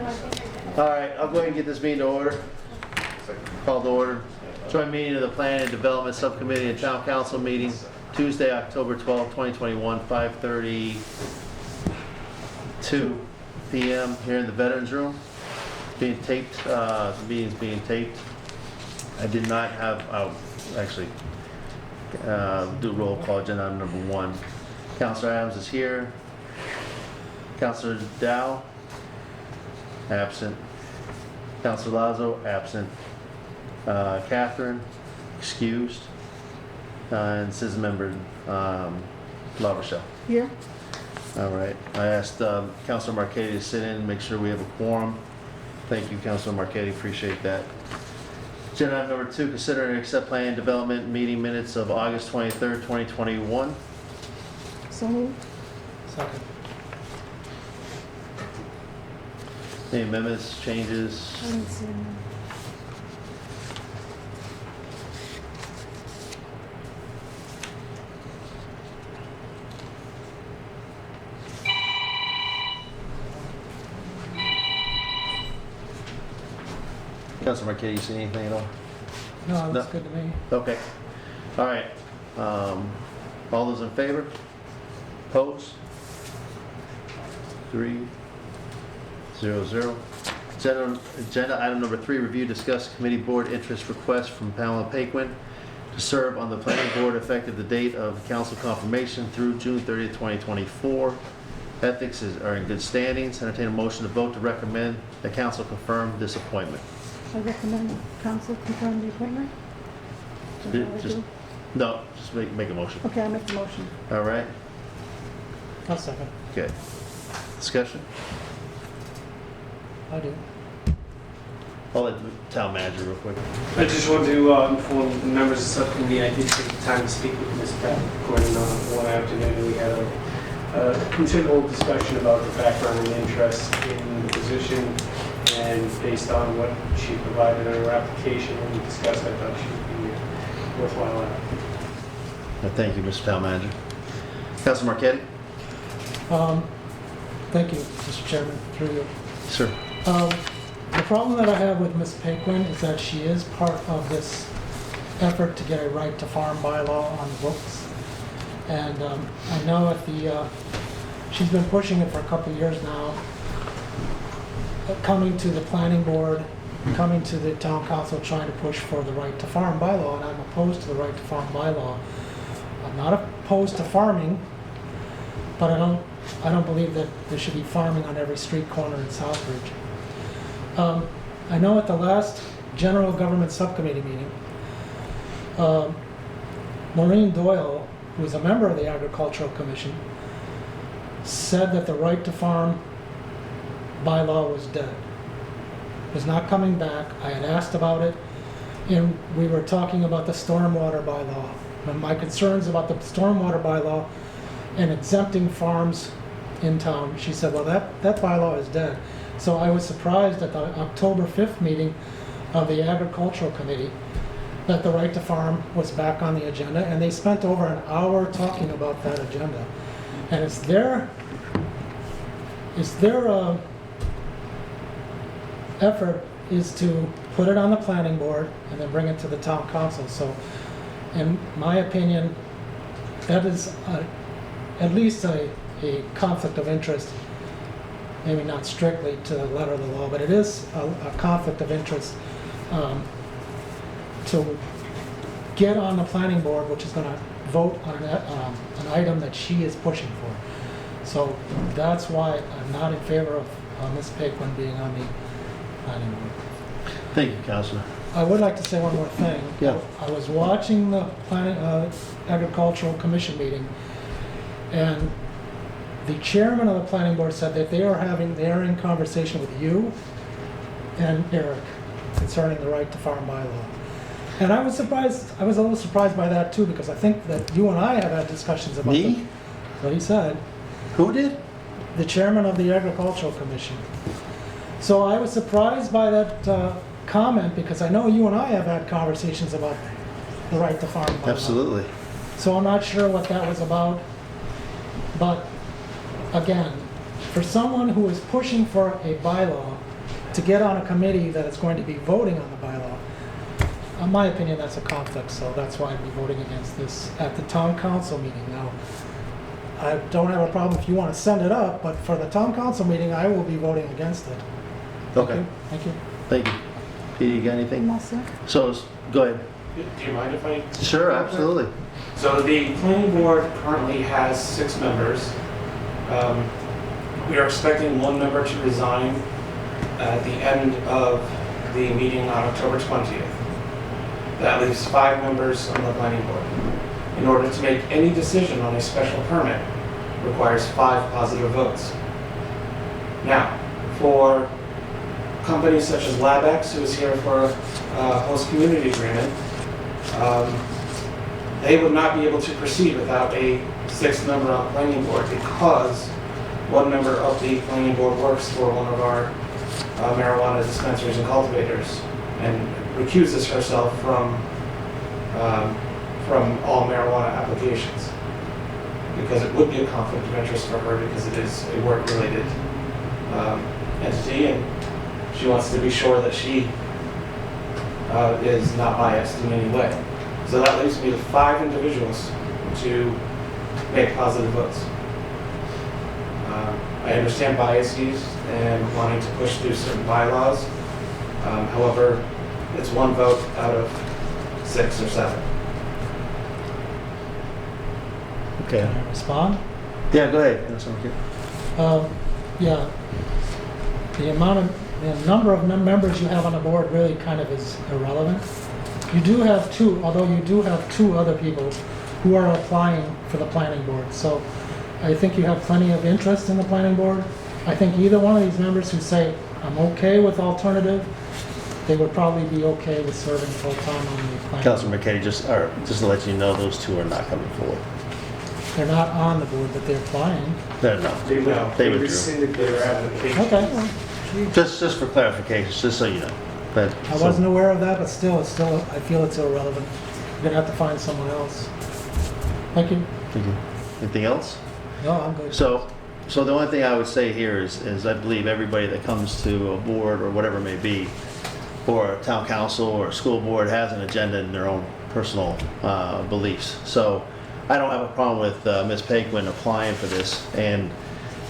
All right, I'll go ahead and get this meeting to order. Call to order. Joint meeting of the Planning and Development Subcommittee and Town Council meeting, Tuesday, October 12, 2021, 5:32 p.m. here in the Veterans Room. Being taped, the meeting's being taped. I did not have, actually, do roll call, agenda item number 1. Councilor Adams is here. Councilor Dow, absent. Councilor Lazo, absent. Catherine, excused. And citizen member La Rochelle. Here. All right. I asked Councilor Marchetti to sit in and make sure we have a quorum. Thank you, Councilor Marchetti. Appreciate that. Agenda item number 2, consider and accept plan and development meeting minutes of August 23rd, 2021. So moved. Second. Any amendments, changes? I didn't see them. Councilor Marquez, you see anything at all? No, that's good to me. Okay. All right. All those in favor? Opposed? 3-0-0. Agenda item number 3, review, discuss committee board interest request from Pamela Paquin to serve on the planning board effective the date of council confirmation through June 30th, 2024. Ethics are in good standings. Entertain a motion to vote to recommend the council confirm this appointment. I recommend council confirm the appointment. Is that what I Just- do? No, just make a motion. Okay, I make the motion. All right. I'll second. Okay. Discussion? I do. I'll let the town manager real quick. I just want to inform the members of the subcommittee, I did take the time to speak with Ms. Gordon one afternoon. We had a considerable discussion about the background and interest in the position, and based on what she provided in her application when we discussed, I thought she would be worthwhile. Thank you, Mr. Town Manager. Councilor Marquetti? Thank you, Mr. Chairman, through you. Sir. The problem that I have with Ms. Paquin is that she is part of this effort to get a right to farm bylaw on the books. And I know at she's been pushing it for a couple of years now, coming to the planning board, coming to the town council, trying to push for the right to farm bylaw, and I'm opposed to the right to farm bylaw. I'm not opposed to farming, but I don't believe that there should be farming on every street corner in Southbridge. I know at the last General Government Subcommittee meeting, Maureen Doyle, who is a member of the Agricultural Commission, said that the right to farm bylaw was dead. It was not coming back. I had asked about it, and we were talking about the stormwater bylaw. And my concerns about the stormwater bylaw and exempting farms in town, she said, well, that bylaw is dead. So I was surprised at the October 5th meeting of the Agricultural Committee that the right to farm was back on the agenda, and they spent over an hour talking about that agenda. And it's their effort is to put it on the planning board and then bring it to the town council. So in my opinion, that is at least a conflict of interest, maybe not strictly to the letter of the law, but it is a conflict of interest to get on the planning board, which is going to vote on an item that she is pushing for. So that's why I'm not in favor of Ms. Paquin being on the planning board. Thank you, Councilor. I would like to say one more thing. Yeah. I was watching the Agricultural Commission meeting, and the chairman of the planning board said that they are in conversation with you and Eric concerning the right to farm bylaw. And I was a little surprised by that too, because I think that you and I have had discussions about Me? what he said. Who did? The chairman of the Agricultural Commission. So I was surprised by that comment, because I know you and I have had conversations about the right to farm bylaw. Absolutely. So I'm not sure what that was about. But again, for someone who is pushing for a bylaw to get on a committee that is going to be voting on the bylaw, in my opinion, that's a conflict, so that's why I'd be voting against this at the town council meeting. Now, I don't have a problem if you want to send it up, but for the town council meeting, I will be voting against it. Okay, Thank you. thank you. Peter, you got anything? No, sir. So, go ahead. Do you mind if I? Sure, absolutely. So the planning board currently has 6 members. We are expecting one member to resign at the end of the meeting on October 20th. That leaves 5 members on the planning board. In order to make any decision on a special permit, requires 5 positive votes. Now, for companies such as LabX, who is here for a host community agreement, they would not be able to proceed without a 6th member on the planning board because one member of the planning board works for one of our marijuana dispensaries and cultivators and recuses herself from all marijuana applications because it would be a conflict of interest for her because it is a work-related entity and she wants to be sure that she is not biased in any way. So that leaves me with 5 individuals to make positive votes. I understand biases and wanting to push through certain bylaws. However, it's 1 vote out of 6 or 7. Okay. Can I respond? Yeah, go ahead. Councilman McKee. Yeah, the number of members you have on the board really kind of is irrelevant. You do have 2, although you do have 2 other people who are applying for the planning board. So I think you have plenty of interest in the planning board. I think either one of these members who say, I'm okay with alternative, they would probably be okay with serving full-time on the planning Councilman board. McKay, just to let you know, those 2 are not coming forward. They're not on the board, but they're applying. They're not. They withdrew. rescinded their application. Okay. Just for clarification, just so you know. But, I wasn't aware of that, but still, I feel it's irrelevant. You're gonna have to find someone else. Thank you. Thank you. Anything else? No, I'm good. So the only thing I would say here is I believe everybody that comes to a board or whatever it may be, or a town council or a school board has an agenda in their own personal beliefs. So I don't have a problem with Ms. Paquin applying for this, and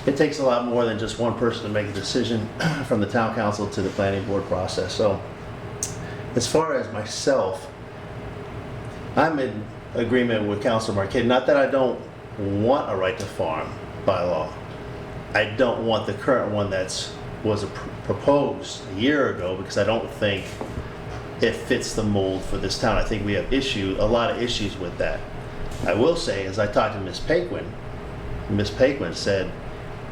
it takes a lot more than just one person to make a decision from the town council to the planning board process. So as far as myself, I'm in agreement with Councilor Marquette. Not that I don't want a right to farm bylaw. I don't want the current one was proposed a year ago because I don't think it fits the mold for this town. I think we have a lot of issues with that. I will say, as I talked to Ms. Paquin said,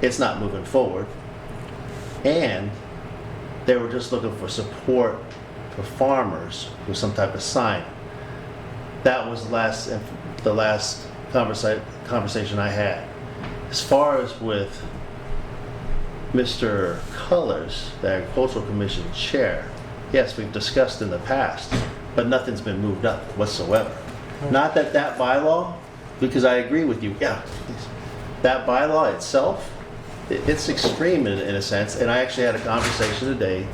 it's not moving forward. And they were just looking for support for farmers with some type of sign. That was the last conversation I had. As far as with Mr. Cullors, the Agricultural Commission chair, yes, we've discussed in the past, but nothing's been moved up whatsoever. Not that bylaw, because I agree with you, yeah, that bylaw itself, it's extreme in a sense, and I actually had a conversation today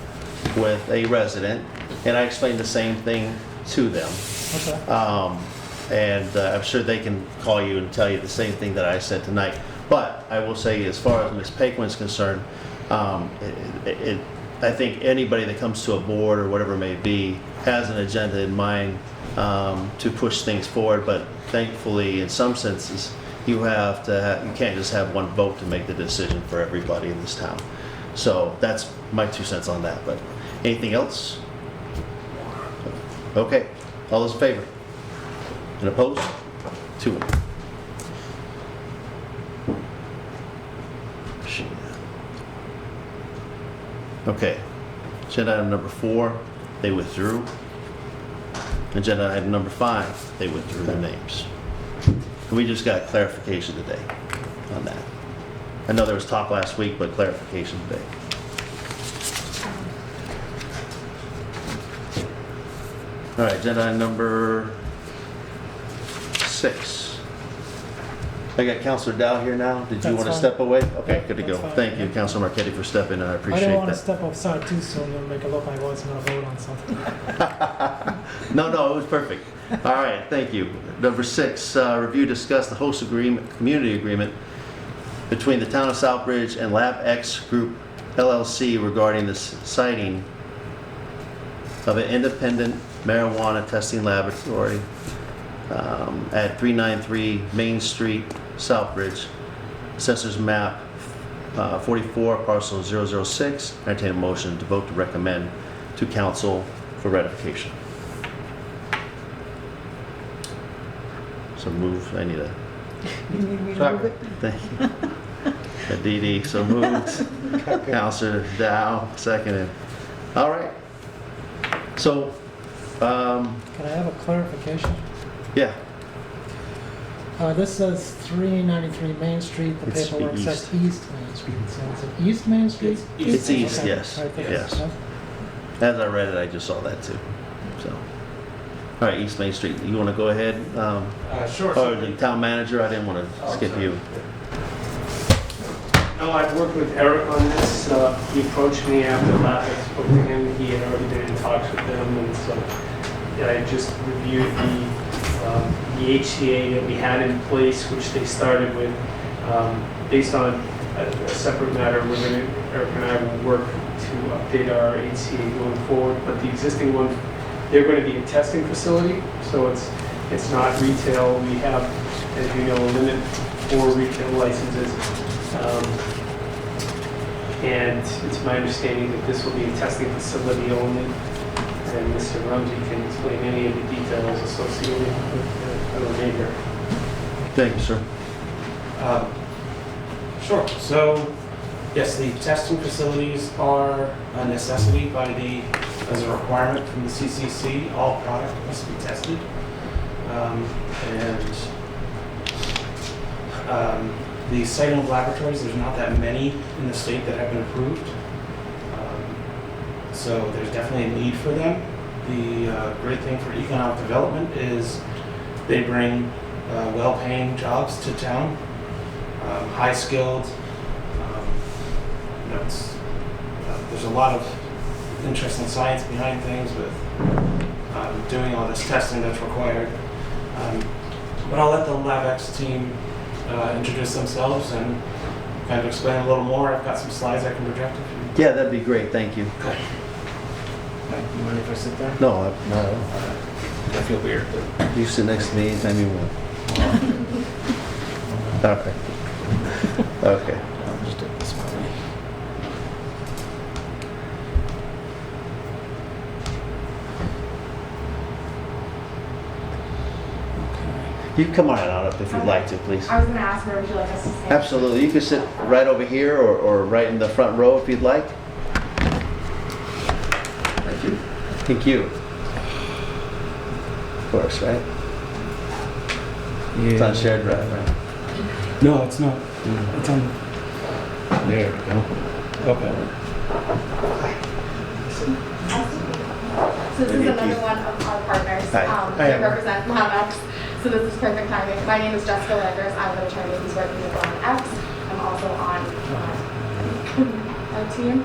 with a resident, and I explained the same thing to them. Okay. And I'm sure they can call you and tell you the same thing that I said tonight. But I will say, as far as Ms. Paquin's concerned, I think anybody that comes to a board or whatever it may be has an agenda in mind to push things forward. But thankfully, in some senses, you can't just have one vote to make the decision for everybody in this town. So that's my 2 cents on that. But anything else? Okay. All those in favor? And opposed? 2. Okay. Agenda item number 4, they withdrew. Agenda item number 5, they withdrew their names. And we just got clarification today on that. I know there was talk last week, but clarification today. All right, agenda item number 6. I got Counselor Dow here now. Did you That's want to fine. step away? Okay, Yeah, good to go. that's fine. Thank you, Counselor Marquetti, for stepping in. I I appreciate didn't want to that. step outside too soon and make it look like I wasn't going to vote on something. No, it was perfect. All right, thank you. Number 6, review, discuss the host agreement, community agreement between the town of Southbridge and LabX Group LLC regarding the siting of an independent marijuana testing laboratory at 393 Main Street, Southbridge, Assessors Map 44, parcel 006. Entertain a motion to vote to recommend to council for ratification. So move, I need a, You need me to move it? thank you. Dee, so moved. Counselor Dow, seconded. All right. So, Can I have a clarification? yeah, This says 393 Main Street, the It's paperwork east. says East Main Street. So is it East Main Street? It's east, Okay, yes, right there. yes. Okay. As I read it, I just saw that too. So, all right, East Main Street. You want to go ahead? Sure. Or the town manager? I didn't want to skip you. No, I've worked with Eric on this. He approached me after last I spoke to him. He had already been in talks with them, and so I just reviewed the HCA that we had in place, which they started with. Based on a separate matter, Eric and I will work to update our HCA going forward. But the existing one, they're going to be a testing facility, so it's not retail. We have, as you know, a limit for retail licenses. And it's my understanding that this will be a testing facility only, and Mr. Rumsey can explain any of the details associated with the remainder. Thank you, sir. Sure. So, yes, the testing facilities are a necessity as a requirement from the CCC. All product must be tested. The siting of laboratories, there's not that many in the state that have been approved. So there's definitely a need for them. The great thing for economic development is they bring well-paying jobs to town, high-skilled. There's a lot of interesting science behind things with doing all this testing that's required. But I'll let the LabX team introduce themselves and kind of explain a little more. I've got some slides I can project if you. Yeah, that'd be great. Thank you. Okay. You mind if I sit there? No, no. I feel weird. You sit next to me anytime you want. Okay. Okay. I'll just do it this way. You can come on out up if you'd like to, please. I was going to ask, where would you like us to stand? Absolutely. You can sit right over here or right in the front row if you'd like. Thank you. Thank you. Of course, right? It's on shared drive, right? No, it's not. It's on. There we go. Okay. So this is another one of our partners. Hi. Hi, They Emma. represent LabX. So this is perfect timing. My name is Jessica Landers. I'm the attorney who's working with LabX. I'm also on our team.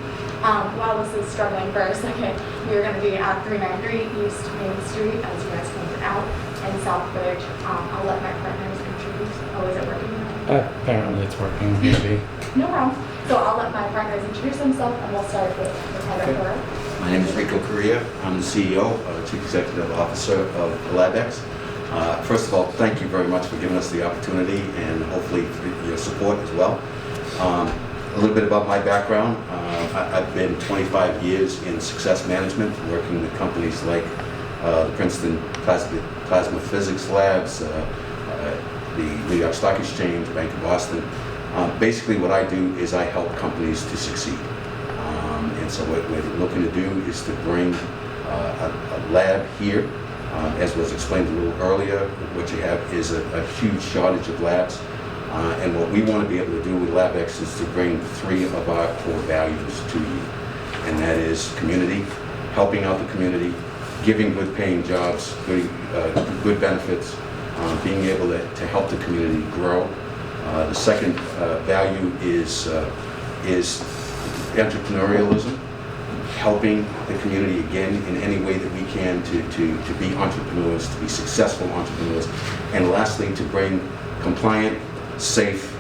While this is struggling for a second, we are going to be at 393 East Main Street, as you guys pointed out, in Southbridge. I'll let my partners introduce. Oh, is it working now? Apparently it's working, maybe. No problem. So I'll let my partners introduce themselves, and we'll start with Lieutenant Burrow. My name is Rico Correa. I'm the CEO, Chief Executive Officer of LabX. First of all, thank you very much for giving us the opportunity and hopefully for your support as well. A little bit about my background. I've been 25 years in success management, working with companies like the Princeton Plasma Physics Labs, the New York Stock Exchange, Bank of Boston. Basically what I do is I help companies to succeed. And so what we're looking to do is to bring a lab here. As was explained a little earlier, what you have is a huge shortage of labs. And what we want to be able to do with LabX is to bring 3 of our core values to you. And that is community, helping out the community, giving good paying jobs, good benefits, being able to help the community grow, The second value is entrepreneurialism, helping the community again in any way that we can to be entrepreneurs, to be successful entrepreneurs. And lastly, to bring compliant, safe,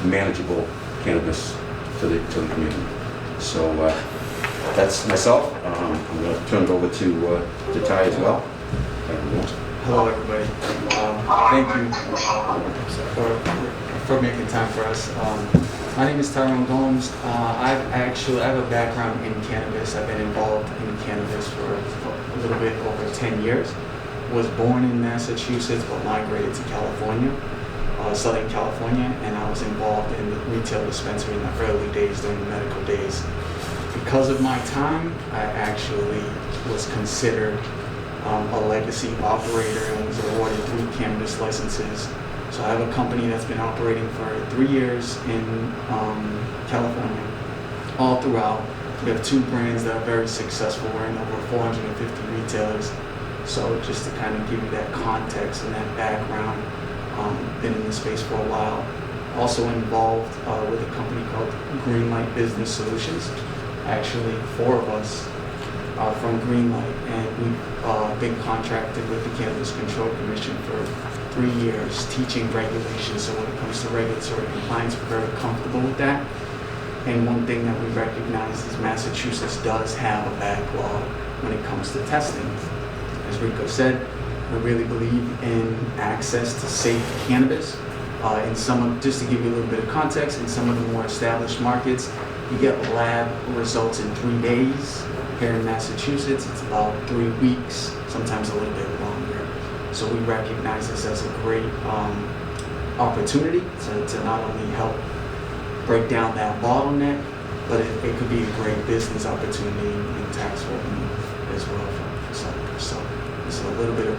manageable cannabis to the community. So that's myself. I'm going to turn it over to Ty as well. Hello, everybody. Thank you for making time for us. My name is Tyrone Gomes. I have a background in cannabis. I've been involved in cannabis for a little bit over 10 years. Was born in Massachusetts, but migrated to California, Southern California, and I was involved in the retail dispensary in the early days during the medical days. Because of my time, I actually was considered a legacy operator and was awarded 3 cannabis licenses. So I have a company that's been operating for 3 years in California, all throughout. We have 2 brands that are very successful. We're in over 450 retailers. So just to kind of give you that context and that background, been in this space for a while. Also involved with a company called Greenlight Business Solutions. Actually, 4 of us are from Greenlight, and we've been contracted with the Cannabis Control Commission for 3 years, teaching regulations. So when it comes to regulatory compliance, we're very comfortable with that. And one thing that we recognize is Massachusetts does have a backlog when it comes to testing. As Rico said, we really believe in access to safe cannabis. Just to give you a little bit of context, in some of the more established markets, you get lab results in 3 days. Here in Massachusetts, it's about 3 weeks, sometimes a little bit longer. So we recognize this as a great opportunity to not only help break down that bottleneck, but it could be a great business opportunity in tax revenue as well for Southbridge. So it's a little bit of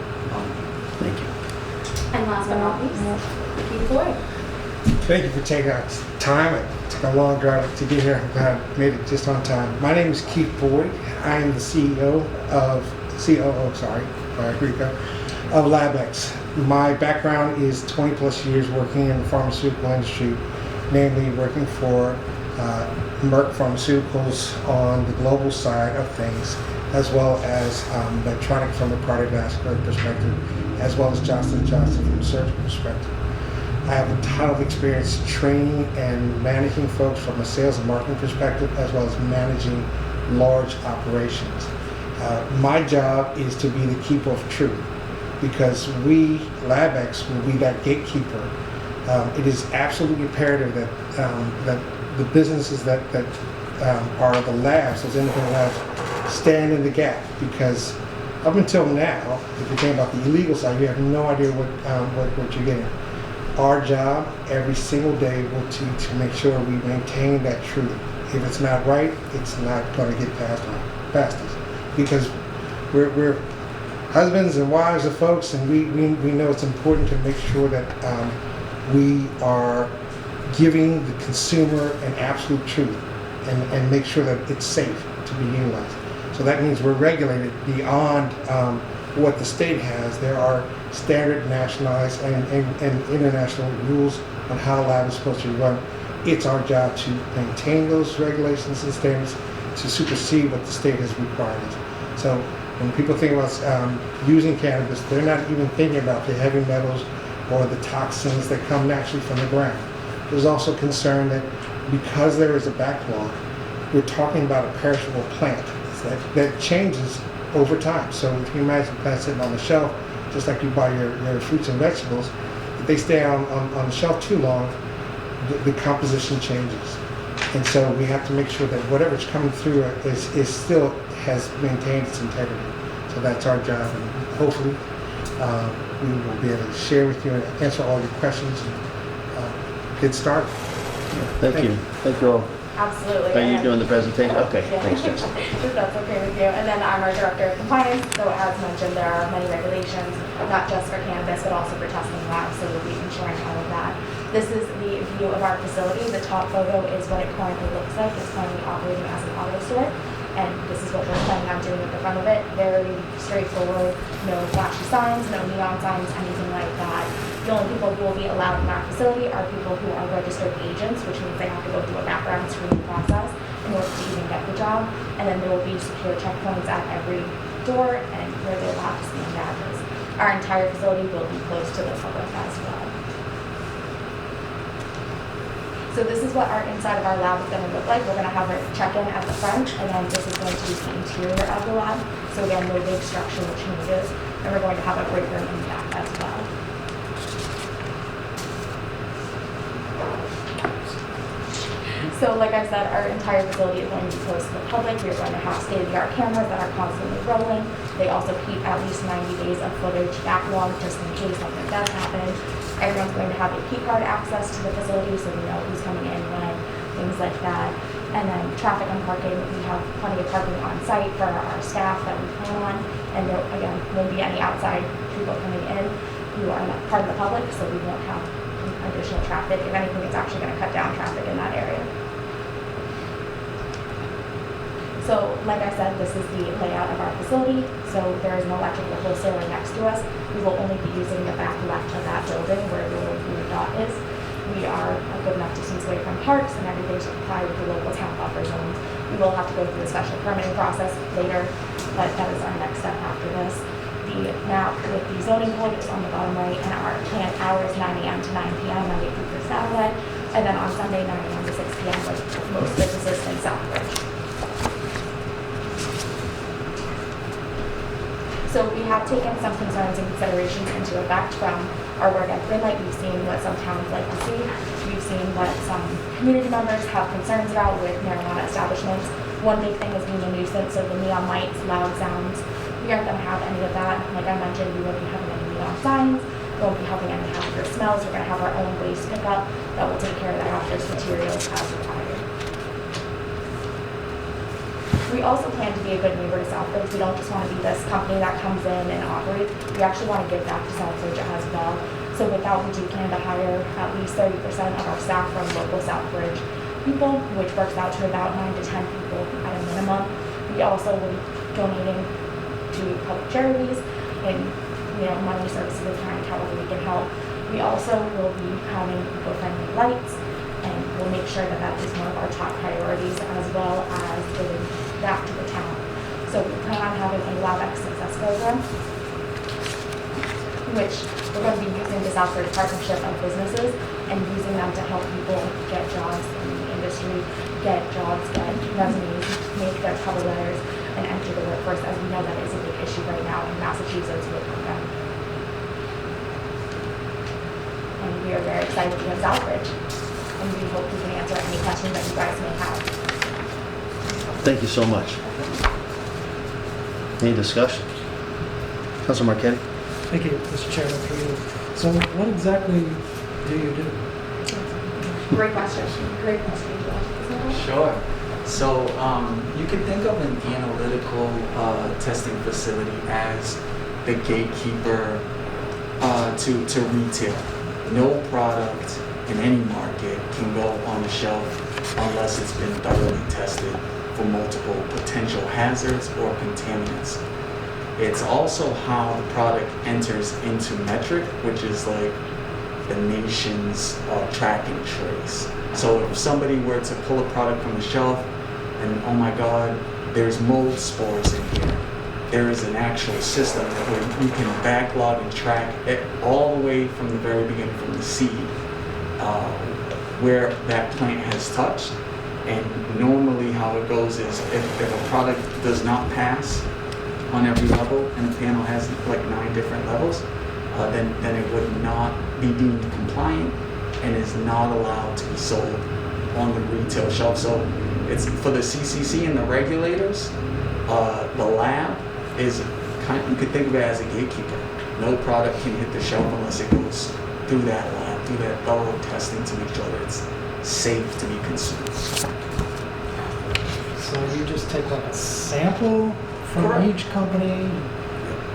Thank you. And last but not least, Keith Boyd. Thank you for taking out time. It took a long drive to get here. I'm glad I made it just on time. My name is Keith Boyd. I am the COO of LabX. My background is 20 plus years working in the pharmaceutical industry, namely working for Merck Pharmaceuticals on the global side of things, as well as Medtronic from a cardiovascular perspective, as well as Johnson & Johnson from a surgical perspective. I have a ton of experience training and managing folks from a sales and marketing perspective, as well as managing large operations. My job is to be the keeper of truth, because we, LabX, will be that gatekeeper. It is absolutely imperative that the businesses that are the labs, those independent labs, stand in the gap, because up until now, if you think about the illegal side, you have no idea what you're getting. Our job every single day will to make sure we maintain that truth. If it's not right, it's not going to get past us, because we're husbands and wives of folks, and we know it's important to make sure that we are giving the consumer an absolute truth and make sure that it's safe to be utilized. So that means we're regulated beyond what the state has. There are standard nationalized and international rules on how a lab is supposed to run. It's our job to maintain those regulations and standards to supersede what the state has required. So when people think about using cannabis, they're not even thinking about the heavy metals or the toxins that come naturally from the ground. There's also concern that because there is a backlog, we're talking about a perishable plant that changes over time. So if you imagine plants sitting on the shelf, just like you buy your fruits and vegetables, if they stay on the shelf too long, the composition changes. And so we have to make sure that whatever's coming through is still has maintained its integrity. So that's our job, and hopefully we will be able to share with you and answer all your questions and get started. Thank you. Thank you all. Absolutely. Are you doing the presentation? Okay, Yeah. thanks, Jess. If that's okay with you. And then I'm our Director of Compliance, so as mentioned, there are many regulations, not just for cannabis, but also for testing labs, so we'll be ensuring all of that. This is the view of our facility. The top photo is what it currently looks like. It's currently operating as an auto store, and this is what we're planning on doing at the front of it. Very straightforward, no flashy signs, no neon signs, anything like that. The only people who will be allowed in our facility are people who are registered agents, which means they have to go through a background screening process in order to even get the job. And then there will be secure checkpoints at every door and where they'll have to scan badges. Our entire facility will be closed to the public as well. So this is what our inside of our lab is going to look like. We're going to have a check-in at the front, and then this is going to be the interior of the lab. So again, no big structural changes, and we're going to have a break room in the back as well. So like I said, our entire facility is going to be closed to the public. We are going to have state-of-the-art cameras that are constantly rolling. They also keep at least 90 days of footage backlog just in case something does happen. Everyone's going to have a key card access to the facility so we know who's coming in when, things like that. And then traffic and parking, we have plenty of parking on site for our staff that we plan on. And there, again, won't be any outside people coming in who are not part of the public, so we won't have additional traffic. If anything, it's actually going to cut down traffic in that area. So, like I said, this is the layout of our facility. So there is no electrical wholesaler next to us. We will only be using the back left of that building where the little blue dot is. We are a good enough distance away from parks and everything to comply with the local town buffer zones. We will have to go through the special permitting process later, but that is our next step after this. The map with the zoning code is on the bottom right, and our plant hours 9 a.m. to 9 p.m. Monday through Saturday, and then on Sunday 9 a.m. to 6 p.m. like most businesses in Southbridge. So we have taken some concerns and considerations into effect from our work at Greenlight. We've seen what some towns like to see. We've seen what some community members have concerns about with marijuana establishments. One big thing is being a nuisance, so the neon lights, loud sounds. We aren't going to have any of that. Like I mentioned, we won't be having any neon signs. We won't be having any hazardous smells. We're going to have our own waste pickup that will take care of the hazardous materials as required. We also plan to be a good neighbor to Southbridge. We don't just want to be this company that comes in and operates. We actually want to give back to Southbridge as well. So with that, we do plan to hire at least 30% of our staff from local Southbridge people, which works out to about 9 to 10 people at a minimum. We also will be donating to public charities and money, services, and kind, however we can help. We also will be having eco-friendly lights, and we'll make sure that that is one of our top priorities, as well as giving back to the town. So we plan on having a LabX Success Program, which we're going to be using the Southbridge partnership of businesses and using them to help people get jobs in the industry, get jobs, get resumes, make their cover letters, and enter the workforce, as we know that is a big issue right now in Massachusetts with them. And we are very excited to be in Southbridge, and we hope we can answer any questions that you guys may have. Thank you so much. Any discussion? Councilor Marquetti? Thank you, Mr. Chairman, through you. So what exactly do you do? Great question. Great question. Sure. So you can think of an analytical testing facility as the gatekeeper to retail. No product in any market can go on the shelf unless it's been thoroughly tested for multiple potential hazards or contaminants. It's also how the product enters into metric, which is like the nation's track and trace. So if somebody were to pull a product from the shelf and, oh my God, there's mold spores in here, there is an actual system where you can backlog and track it all the way from the very beginning, from the seed, where that plant has touched. And normally how it goes is if a product does not pass on every level, and the panel has like 9 different levels, then it would not be deemed compliant and is not allowed to be sold on the retail shelf. So it's for the CCC and the regulators. The lab is you could think of it as a gatekeeper. No product can hit the shelf unless it goes through that lab, through that thorough testing to make sure that it's safe to be consumed. So you just take like a sample from Correct. each company.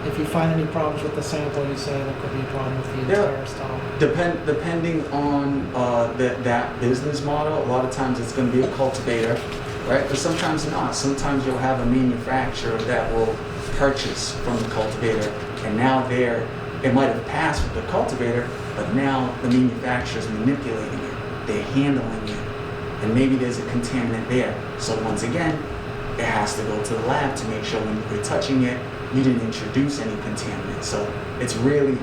If you find any problems with the sample, you say there could be a problem with the entire stock. Depending on that business model, a lot of times it's going to be a cultivator, right? But sometimes not. Sometimes you'll have a manufacturer that will purchase from the cultivator, and now it might have passed with the cultivator, But now the manufacturer's manipulating it, they're handling it, and maybe there's a contaminant there. So once again, it has to go to the lab to make sure when you're touching it, you didn't introduce any contaminant. So it's really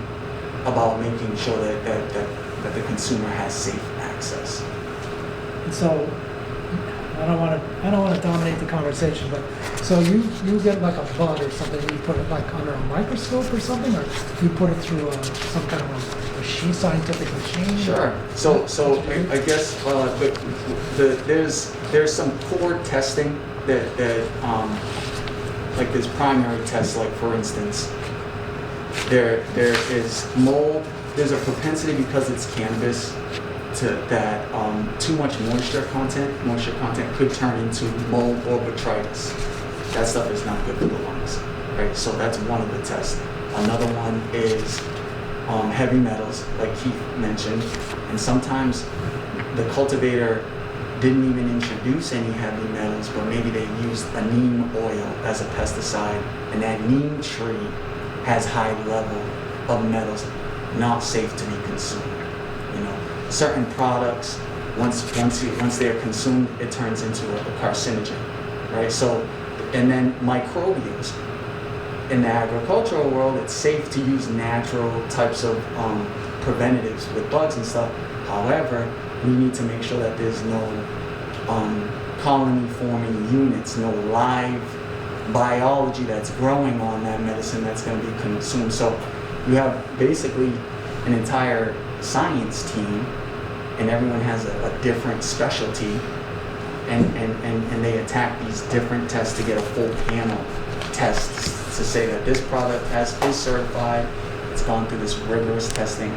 about making sure that the consumer has safe access. And so, I don't want to dominate the conversation, but so you get like a bud or something, you put it like under a microscope or something, or you put it through some kind of a machine, scientific machine? Sure. So I guess there's some core testing that like there's primary tests, like for instance, there is mold. There's a propensity because it's cannabis that too much moisture content could turn into mold or botrytis. That stuff is not good for the lungs, right? So that's one of the tests. Another one is heavy metals, like Keith mentioned, and sometimes the cultivator didn't even introduce any heavy metals, but maybe they used a neem oil as a pesticide, and that neem tree has high level of metals, not safe to be consumed. You know, certain products, once they're consumed, it turns into a carcinogen, right? So, and then microbials. In the agricultural world, it's safe to use natural types of preventatives with bugs and stuff. However, we need to make sure that there's no colony-forming units, no live biology that's growing on that medicine that's going to be consumed. So you have basically an entire science team, and everyone has a different specialty, and they attack these different tests to get a full panel tests to say that this product is certified, it's gone through this rigorous testing.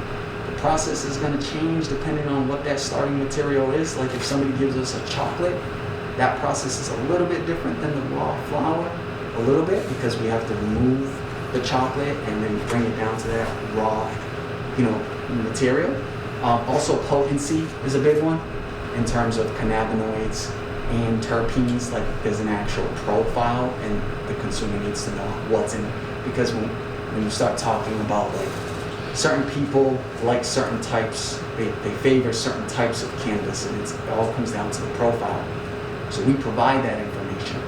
The process is going to change depending on what that starting material is. Like if somebody gives us a chocolate, that process is a little bit different than the raw flour, a little bit, because we have to remove the chocolate and then bring it down to that raw, material. Also, potency is a big one in terms of cannabinoids and terpenes. Like there's an actual profile, and the consumer needs to know what's in it. Because when you start talking about like certain people like certain types, they favor certain types of cannabis, and it all comes down to the profile. So we provide that information.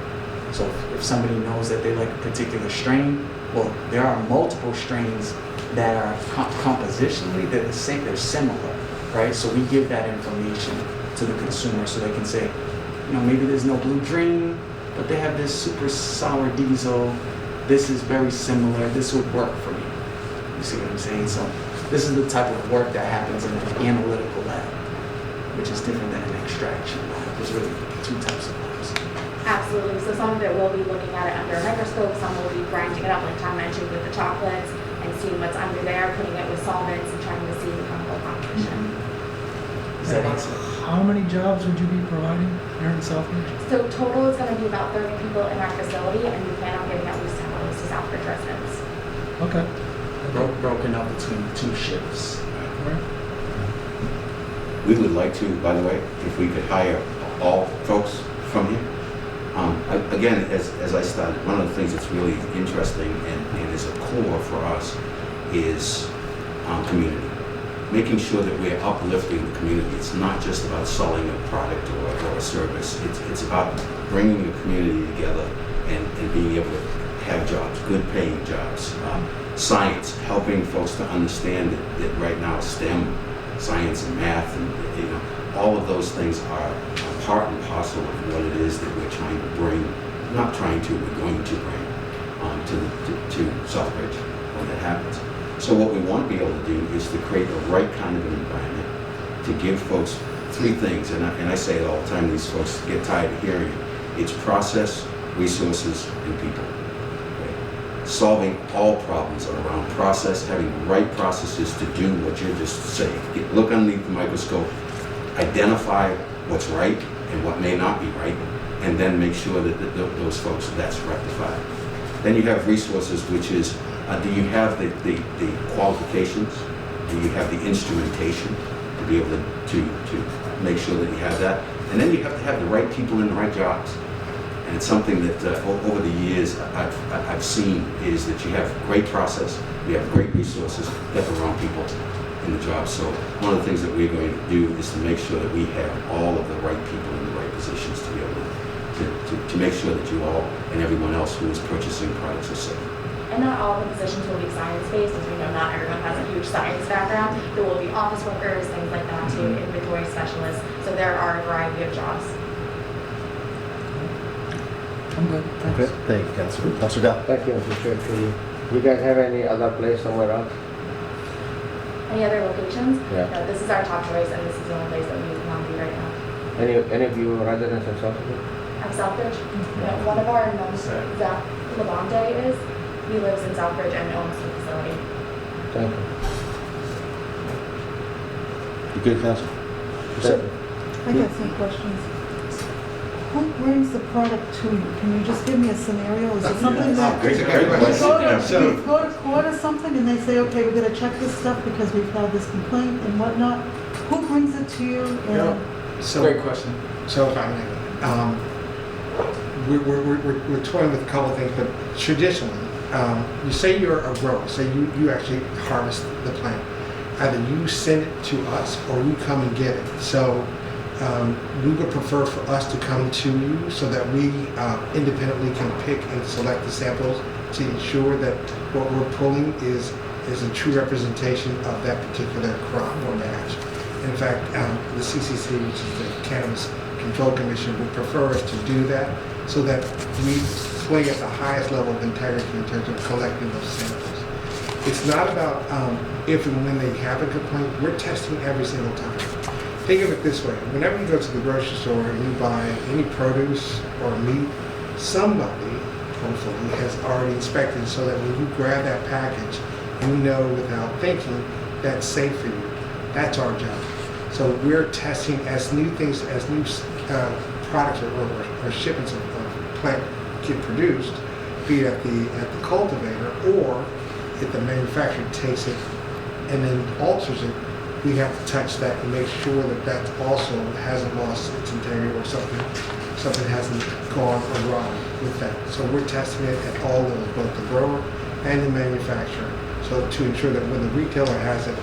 So if somebody knows that they like a particular strain, well, there are multiple strains that are compositionally, they're the same, they're similar, right? So we give that information to the consumer so they can say, maybe there's no Blue Dream, but they have this super sour diesel. This is very similar. This would work for me. You see what I'm saying? So this is the type of work that happens in an analytical lab, which is different than an extraction lab. There's really two types of labs. Absolutely. So some of it will be looking at it under a microscope. Some will be grinding it up, like Tom mentioned, with the chocolates and seeing what's under there, putting it with solvents and trying to see the chemical composition. Does that answer? How many jobs would you be providing here in Southbridge? So total is going to be about 30 people in our facility, and we plan on giving at least 10 of those to Southbridge residents. Okay. Broken up between 2 shifts. Right. We would like to, by the way, if we could hire all folks from here. Again, as I started, one of the things that's really interesting and is a core for us is community. Making sure that we're uplifting the community. It's not just about selling a product or a service. It's about bringing the community together and being able to have jobs, good paying jobs. Science, helping folks to understand that right now STEM, science and math, and all of those things are part and parcel of what it is that we're trying to bring, not trying to, we're going to bring to Southbridge when that happens. So what we want to be able to do is to create the right kind of an environment to give folks 3 things, and I say it all the time, these folks get tired of hearing it. It's process, resources, and people. Okay? Solving all problems are around process, having the right processes to do what you're just saying. Look underneath the microscope, identify what's right and what may not be right, and then make sure that those folks, that's rectified. Then you have resources, which is, do you have the qualifications? Do you have the instrumentation to be able to make sure that you have that? And then you have to have the right people in the right jobs. And it's something that over the years I've seen is that you have great process, you have great resources, you have the wrong people. in the job. So one of the things that we're going to do is to make sure that we have all of the right people in the right positions to be able to make sure that you all and everyone else who is purchasing products are safe. And not all the positions will be science-based, as we know not everyone has a huge science background. There will be office workers, things like that too, inventory specialists. So there are a variety of jobs. I'm good, Okay, thank you, Councilor. Councilor Dow. Thank you, Mr. Chair. Do you guys have any other place somewhere else? Any other locations? Yeah. No, this is our top choice, and this is the only place that we want to be right now. Any of you residents of Southbridge? I'm Southbridge. One of our members, Zach Labonte, is. He lives in Southbridge and owns the facility. Thank you. You good, Councilor? Thank you. I got some questions. Who brings the product to you? Can you just give me a scenario? Is it something that Great you question. go to court or something and they say, okay, we're gonna check this stuff because we've had this complaint and whatnot? Who brings it to you? And Great question. So if I may, we're toying with a couple of things, but traditionally, you say you're a grower, say you actually harvest the plant. Either you send it to us or you come and get it. So we would prefer for us to come to you so that we independently can pick and select the samples to ensure that what we're pulling is a true representation of that particular crop or batch. In fact, the CCC, which is the Cannabis Control Commission, would prefer us to do that so that we swing at the highest level of integrity in terms of collecting those samples. It's not about if and when they have a complaint. We're testing every single time. Think of it this way. Whenever you go to the grocery store and you buy any produce or meat, somebody, hopefully, has already inspected so that when you grab that package, you know without thinking that's safe for you. That's our job. So we're testing as new things, as new products or shipments of plant get produced, be it at the cultivator or if the manufacturer takes it and then alters it, we have to touch that and make sure that that also hasn't lost its integrity or something hasn't gone awry with that. So we're testing it at all levels, both the grower and the manufacturer, so to ensure that when the retailer has it,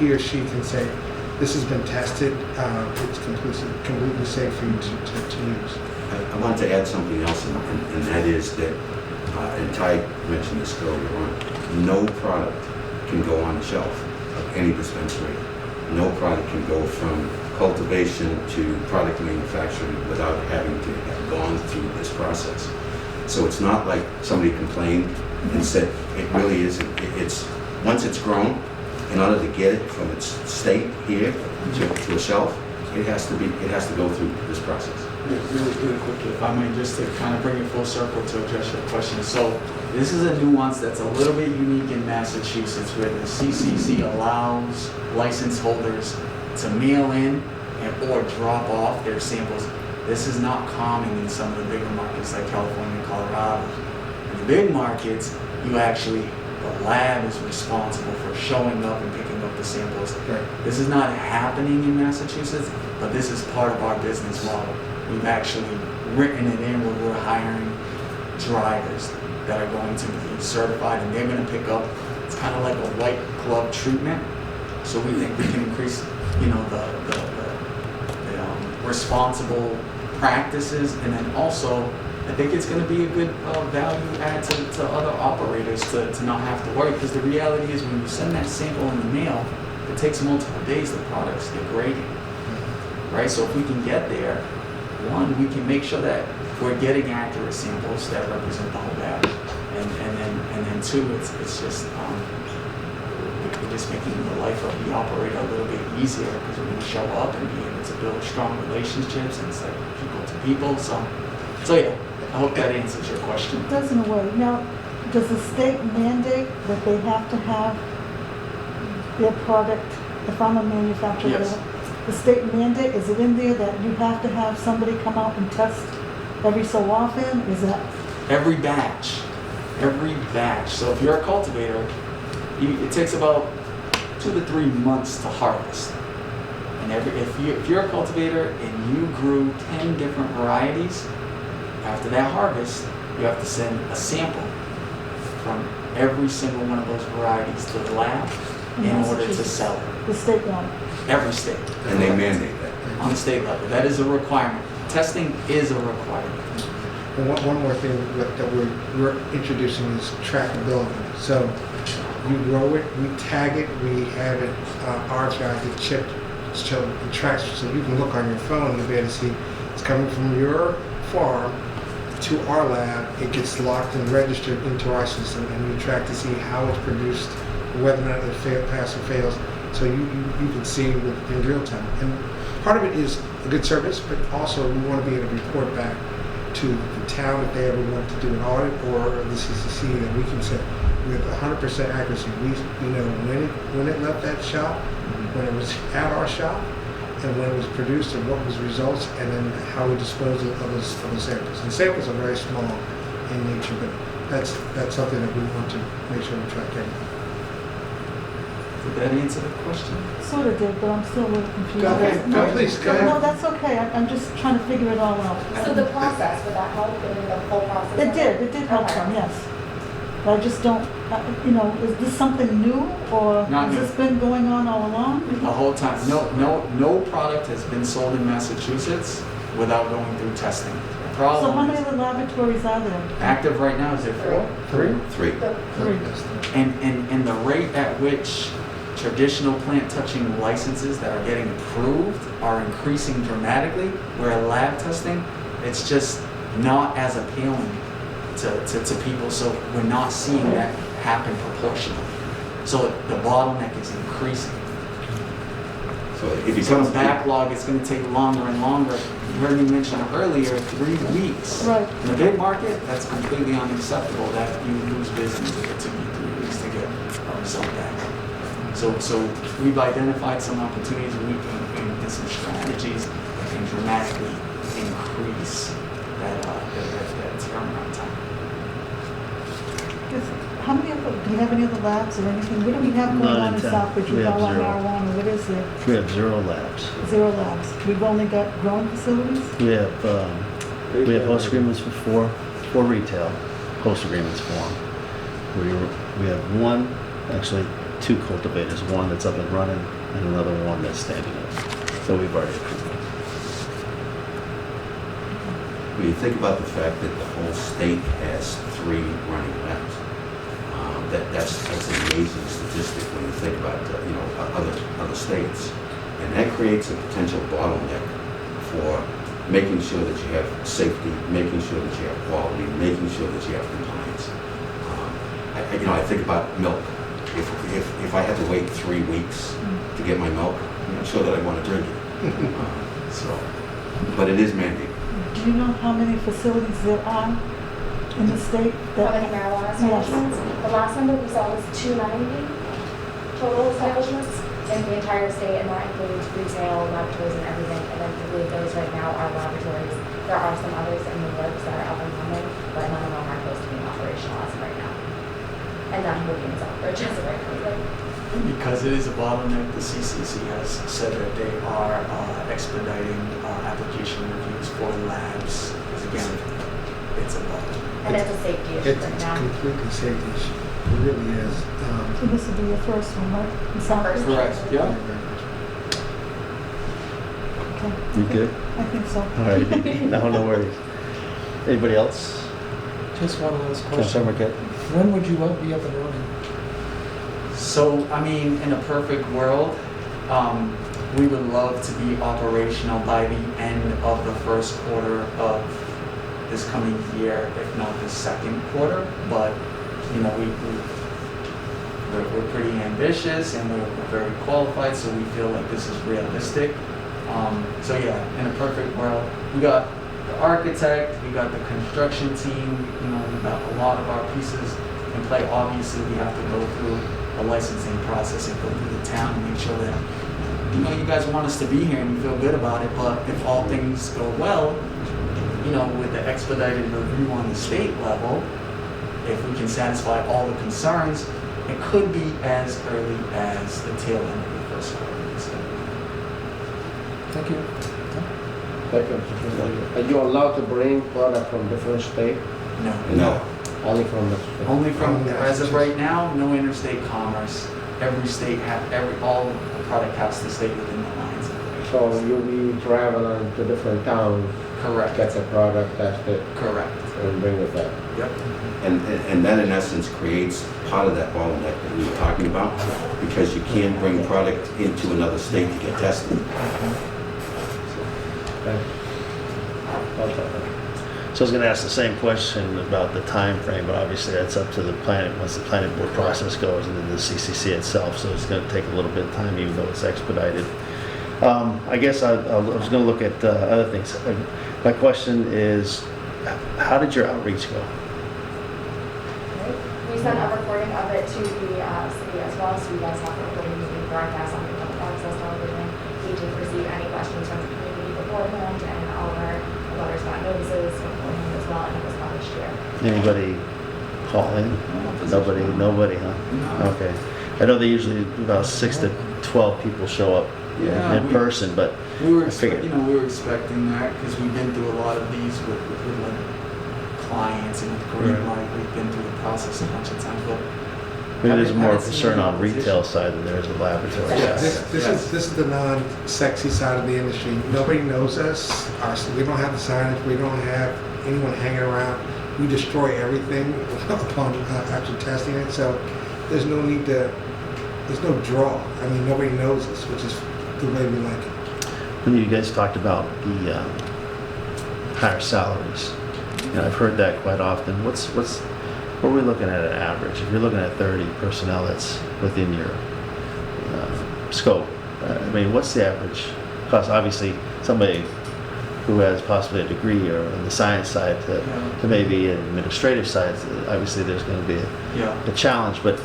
he or she can say, this has been tested, it's completely safe for you to use. I want to add something else, and that is that, and Ty mentioned this earlier on, no product can go on the shelf of any dispensary. No product can go from cultivation to product manufacturing without having to have gone through this process. So it's not like somebody complained and said, it really isn't. It's once it's grown, in order to get it from its state here to a shelf, it has to go through this process. Really quickly, if I may, just to kind of bring it full circle to address your question. So this is a nuance that's a little bit unique in Massachusetts, where the CCC allows license holders to mail in or drop off their samples. This is not common in some of the bigger markets like California and Colorado. In the big markets, the lab is responsible for showing up and picking up the samples. Right. This is not happening in Massachusetts, but this is part of our business model. We've actually written it in where we're hiring drivers that are going to be certified and they're going to pick up. It's kind of like a white glove treatment. So we think we can increase, the responsible practices, and then also I think it's going to be a good value add to other operators to not have to worry, because the reality is when you send that sample in the mail, it takes multiple days, the products get graded, right? So if we can get there, one, we can make sure that we're getting accurate samples that represent the whole batch, and then two, it's just we're just making the life of the operator a little bit easier, because we're going to show up and be able to build strong relationships and it's like people to people. So yeah, I hope that answers your question. it does in a way. Now, does the state mandate that they have to have their product, if I'm a manufacturer? Yes. The state mandate, is it in there that you have to have somebody come out and test every so often? Is that? Every batch. So if you're a cultivator, it takes about 2 to 3 months to harvest. And if you're a cultivator and you grew 10 different varieties, after that harvest, you have to send a sample from every single one of those varieties to the lab Mm-hmm. in order to sell it. The state one. Every state. And they mandate that. On the state level. That is a requirement. Testing is a requirement. And one more thing that we're introducing is trackability. So you grow it, we tag it, we have it archived, it chipped, so it tracks, so you can look on your phone and you'll be able to see it's coming from your farm to our lab. It gets locked and registered into our system, and we track to see how it's produced, whether or not it passes or fails. So you can see in real time. And part of it is a good service, but also we want to be able to report back to the town if they ever want to do an audit, or the CCC, that we can say with 100% accuracy, we know when it left that shop, when it was at our shop, and when it was produced, and what was the results, and then how we dispose of the samples. And samples are very small in nature, but that's something that we want to make sure we track everything. Did that answer the question? Sort of did, but I'm still a little confused. Okay, no, please, go ahead. No, that's okay. I'm just trying to figure it all out. So the process, would that help in the whole process? It of did help Okay. some, yes. But I just don't, is this something new, or Not has new. this been going on all along? The whole time. No product has been sold in Massachusetts without going through testing. The So how problem many is, other laboratories are there? active right now, is it 4? 3? 3. Three. And the rate at which traditional plant touching licenses that are getting approved are increasing dramatically, where lab testing, it's just not as appealing to people, so we're not seeing that happen proportionally. So the bottleneck is increasing. So it It's going becomes to backlog, it's going to take longer and longer. You heard me mention earlier, 3 weeks. Right. In the big market, that's completely unacceptable that you lose business if it took you 3 weeks to get a result back. So we've identified some opportunities and some strategies that can dramatically increase that turnaround time. How many other, do you have any other labs or anything? What do we have going None on in in town. Southbridge We with have all our zero. marijuana? What is there? We have 0 labs. 0 labs. We've only got growing facilities? We have host agreements for 4 retail host agreements for them. We have 2 cultivators, one that's up and running and another one that's standing up. So we've already approved them. When you think about the fact that the whole state has 3 running labs, that's an amazing statistic when you think about other states, and that creates a potential bottleneck for making sure that you have safety, making sure that you have quality, making sure that you have compliance. I think about milk. If I had to wait 3 weeks to get my milk, I'm not sure that I want to drink it. But it is mandated. Do you know how many facilities there are in the state? How many marijuana establishments? The last number we saw was 290 total establishments in the entire state, and that includes retail, laboratories, and everything. And then 3 of those right now are laboratories. There are some others in the works that are up and coming, but none of them are close to being operational as of right now. And none will be in Southbridge as of right now. And because it is a bottleneck, the CCC has said that they are expediting application reviews for labs. Because again, it's a bottleneck. And it's a safety issue It's right now. completely safety issue. It really is. So this will be your first one, right? In Southbridge? Correct. Yeah. Okay. You good? I think so. All right. No worries. Anybody else? Just one last question. Councilor Marquette? When would you be up and running? So, I mean, in a perfect world, we would love to be operational by the end of the first quarter of this coming year, if not the second quarter. But, we're pretty ambitious and we're very qualified, so we feel like this is realistic. So yeah, in a perfect world, we got the architect, we got the construction team, we got a lot of our pieces in play. Obviously, we have to go through the licensing process and go through the town and make sure that, you guys want us to be here and we feel good about it, but if all things go well, with the expedited review on the state level, if we can satisfy all the concerns, it could be as early as the tail end of the first quarter. So, Thank you. Are you allowed to bring product from different state? no. No. Only from the state? Only from, as of right now, no interstate commerce. every state all the product has to stay within the lines. So you'll be traveling to different towns, Correct. get the product, test it, Correct. and bring it back. Yep. And that in essence creates part of that bottleneck that we were talking about, because you can't bring product into another state to get tested. Okay. So I was going to ask the same question about the time frame, but obviously that's up to the planning, once the planning board process goes, and then the CCC itself, so it's going to take a little bit of time, even though it's expedited. I guess I was going to look at other things. My question is, how did your outreach go? We sent a recording of it to the city as well, so you guys have the recording being broadcast on the public access television. We did receive any questions from the community beforehand, and all of our letters got notices beforehand as well, and it was published here. Anybody calling? Nobody, huh? No. Okay. I know they usually about 6 to 12 people show up Yeah, in person, but We were, I figured. we were expecting that because we've been through a lot of these with like clients and with Greenlight. We've been through the process a bunch of times, but maybe there's more haven't seen concern any on retail opposition. side than there is the laboratory Yes. side. This is the non-sexy side of the industry. Nobody knows us. We don't have the signage. We don't have anyone hanging around. We destroy everything upon after testing it. So there's no need to. There's no draw. I mean, nobody knows us, which is the way we like it. When you guys talked about the higher salaries, I've heard that quite often. What are we looking at an average? If you're looking at 30 personnel that's within your scope, I mean, what's the average cost? Obviously, somebody who has possibly a degree or on the science side to maybe an administrative side, obviously there's going to be a challenge, but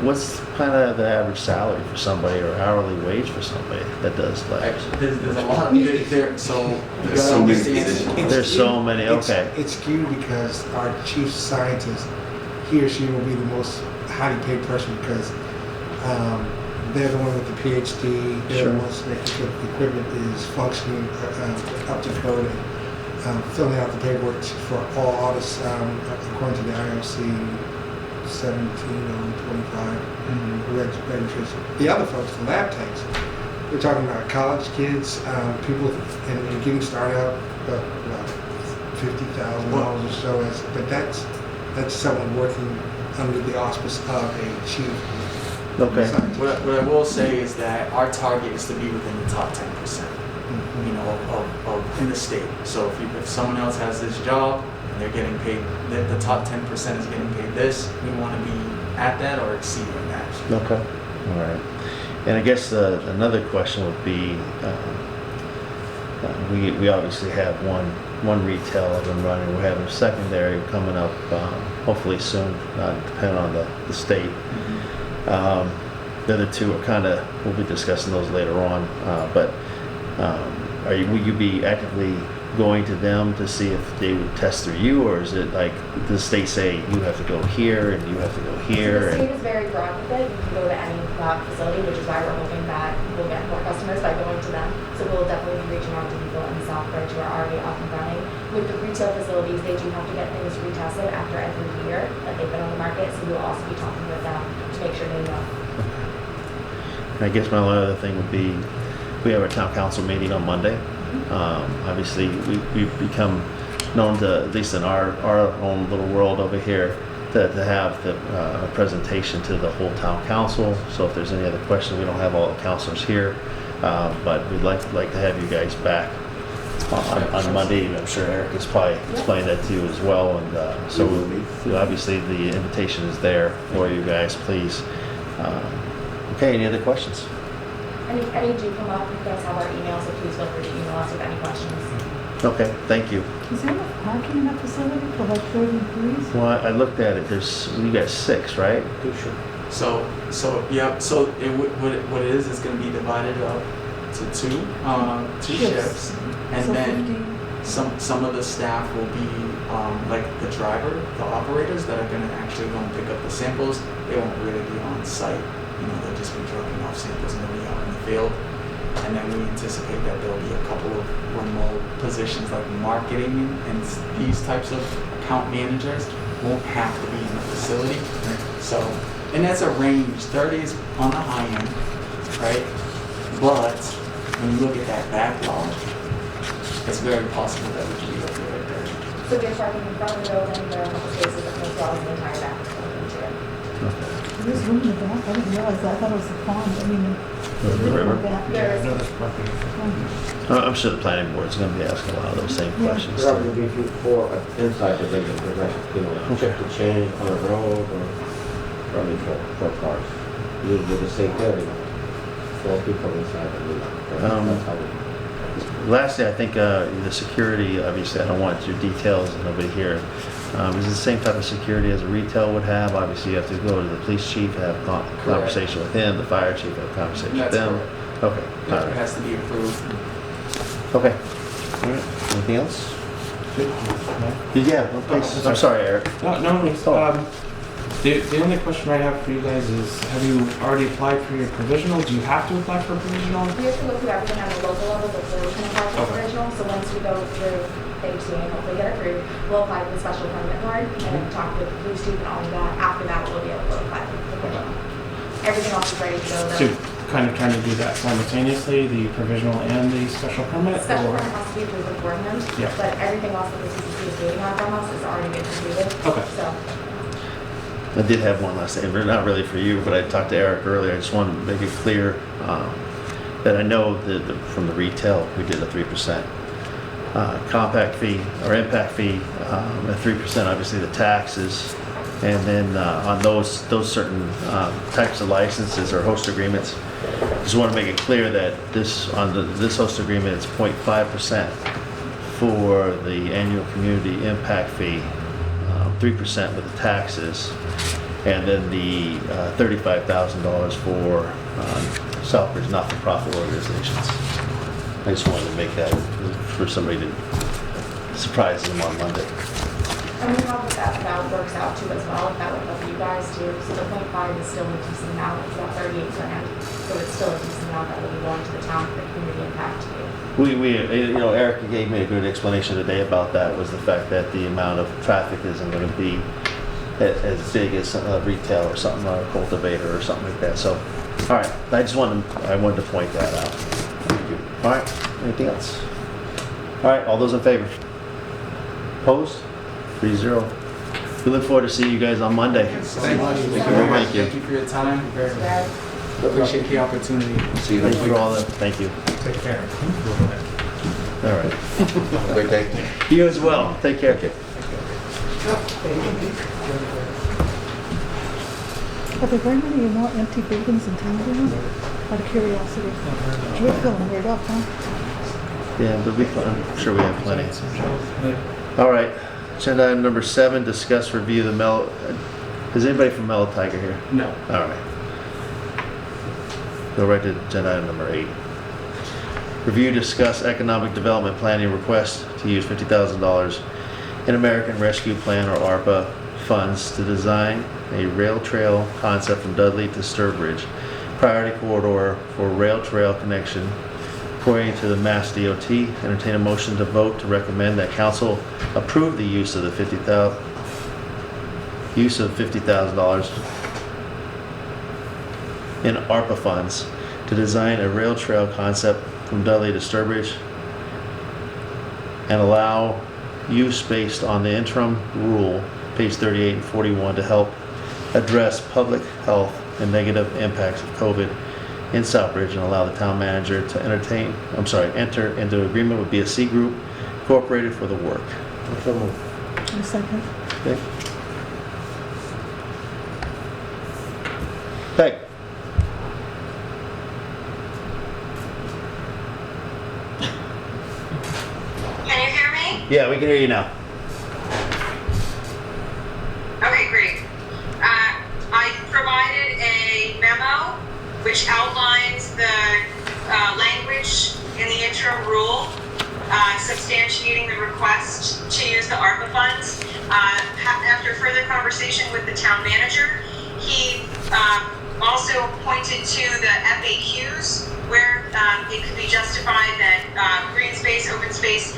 what's kind of the average salary for somebody or hourly wage for somebody that does like? Actually, there's a lot there. So you There's gotta so many understand. positions. There's so many, okay. It's skewed because our chief scientist, he or she will be the most highly paid person because they're the one with the PhD. They're Sure. the ones making sure the equipment is functioning up to code and filling out the paperwork for all audits according to the IOC 17/25 registration. The other folks, the lab techs, we're talking about college kids, people, and getting started out about $50,000 or so. But that's someone working under the auspice of a chief. Okay. scientist. What I will say is that our target is to be within the top 10%, of in the state. So if someone else has this job and they're getting paid, the top 10% is getting paid this, we want to be at that or exceeding that. Okay, all right. And I guess another question would be, we obviously have one retail up and running. We have a secondary coming up hopefully soon, depending on the state. The other two are we'll be discussing those later on. But will you be actively going to them to see if they would test through you, or is it like the state say you have to go here and you have to go here? The state is very broad with it. You can go to any lab facility, which is why we're hoping that we'll get more customers by going to them. So we'll definitely be reaching out to people in Southbridge who are already up and running. With the retail facilities, they do have to get things retested after every year that they've been on the market. So we'll also be talking with them to make sure they know. I guess my only other thing would be, we have our town council meeting on Monday. Obviously, we've become known to, at least in our own little world over here, to have a presentation to the whole town council. So if there's any other questions, we don't have all the councilors here, but we'd like to have you guys back on Monday. I'm sure Eric is probably explaining that to you as well. And so obviously the invitation is there for you guys, please. Okay, any other questions? Any do come up, you guys have our email, so please feel free to email us with any questions. Okay, thank you. Is there enough parking in that facility for like 30 employees? Well, I looked at it. You got 6, right? So what it is going to be divided up to two shifts, and So then 15. some of the staff will be like the driver, the operators that are going to actually go and pick up the samples. They won't really be on site. They'll just be dropping off samples and they'll be out in the field. And then we anticipate that there'll be a couple of remote positions like marketing and these types of account managers won't have to be in the facility. So And that's a range. 30 is on the high end, right? But when you look at that backlog, it's very possible that we can be looking at 30. So there's parking in front of the building, there are a couple spaces as well as the entire back into it. There's room in the back, I didn't realize that, I thought it was the pond, I mean, there's room in the back. There is. I'm sure the planning board's gonna be asking a lot of those same Yeah. questions. Probably if you for inside the building, like, check the chain on the road or probably for cars. Usually the same area, 4 people inside the building. That's how we. Lastly, I think the security, obviously, I don't want your details, nobody here. Is it the same type of security as a retail would have? Obviously, you have to go to the police chief, have conversation with him, the fire chief, have conversation with That's them. Okay, all It right. has to be approved. Okay. All right. Anything else? Yeah, well, please. I'm sorry, Eric. No, the only question I have for you guys is, have you already applied for your provisional? Do you have to apply for a provisional? We have to go through everything on the local level before we can apply for Okay. original, so once we go through phase 2 and hopefully get approved, we'll apply to the special permit board and talk with the police chief and all of that. After that, we'll be able to apply for the provisional. Everything else is ready to go So though. kind of trying to do that simultaneously, the provisional and the special permit? Special or- permit has to be approved beforehand, Yeah. but everything else that the CCC is waiting on from us is already been completed. Okay. So, I did have one last thing, but not really for you, but I talked to Eric earlier. I just wanted to make it clear that I know that from the retail, we did a 3% compact fee or impact fee, at 3%, obviously the taxes. And then on those certain types of licenses or host agreements, just want to make it clear that this host agreement, it's 0.5% for the annual community impact fee, 3% with the taxes, and then the $35,000 for Southbridge not-for-profit organizations. I just wanted to make that for somebody to surprise them on Monday. and we have that works out too as well, if that would help you guys too. So the 0.5 is still a decent amount, it's about 38 grand, so it's still a decent amount that will be going to the town for community impact too. Eric gave me a good explanation today about that, was the fact that the amount of traffic isn't going to be as big as retail or something, or a cultivator or something like that. So, all right, I wanted to point that out. Thank you. All right, anything else? All right, all those in favor? Opposed? 3-0. We look forward to seeing you guys on Monday. Thank you. Thank you very much. Thank you for your time. Very appreciate the opportunity. See you Thank next you week. for all that. Thank you. Take care. All right. Have a great day. You as well. Take care. Are there very many more empty buildings in town, do you know? Out of curiosity. We're filling right up, huh? Yeah, but I'm sure we have plenty. All right. Agenda item number 7, discuss review the is anybody from Mellow Tiger here? No. All right. Go right to agenda item number 8. Review, discuss economic development planning request to use $50,000 in American Rescue Plan or ARPA funds to design a rail trail concept from Dudley to Sturbridge, priority corridor for rail trail connection according to the Mass DOT. Entertain a motion to vote to recommend that council approve the use of $50,000 in ARPA funds to design a rail trail concept from Dudley to Sturbridge and allow use based on the interim rule, page 38 and 41, to help address public health and negative impacts of COVID in Southbridge, and allow the town manager to enter into agreement with BSC Group Incorporated for the work. So moved. A second. Okay. Peg. Can you hear me? Yeah, we can hear you now. Okay, great. I provided a memo which outlines the language in the interim rule substantiating the request to use the ARPA funds. After further conversation with the town manager, he also pointed to the FAQs where it could be justified that green space, open space,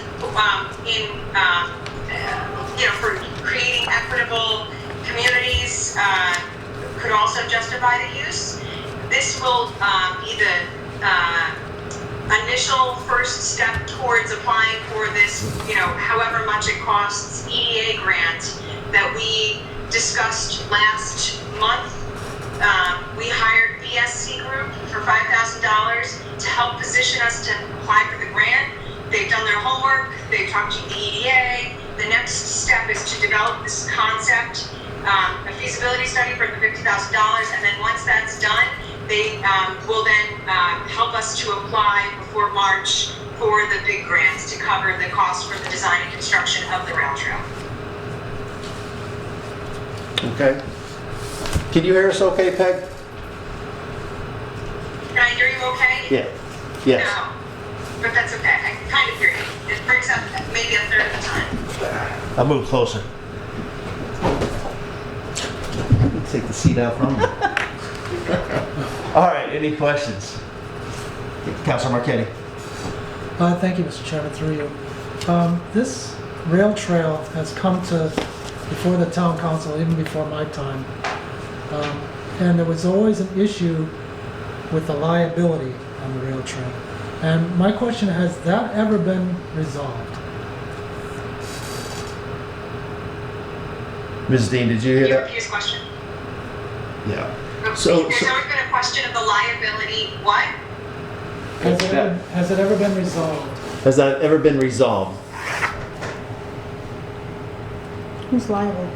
for creating equitable communities could also subdivided use. This will be the initial first step towards applying for this, however much it costs, EDA grant that we discussed last month. We hired BSC Group for $5,000 to help position us to apply for the grant. They've done their homework, they've talked to the EDA. The next step is to develop this concept, a feasibility study for the $50,000, and then once that's done, they will then help us to apply before March for the big grants to cover the cost for the design and construction of the rail trail. Okay. Can you hear us okay, Peg? Can I hear you okay? Yeah. Yes. No, but that's okay. I can kind of hear you. It breaks up maybe a third of the time. I'll move closer. Take the seat out from me. All right, any questions? Councilor Marquetti. Thank you, Mr. Chairman, through you. This rail trail has come to before the town council, even before my time. And there was always an issue with the liability on the rail trail. And my question, has that ever been resolved? Ms. Dean, did you hear Can you that? repeat his question? Yeah. There's So- always been a question of the liability. What? Has it ever been resolved? Has that ever been resolved? Who's liable?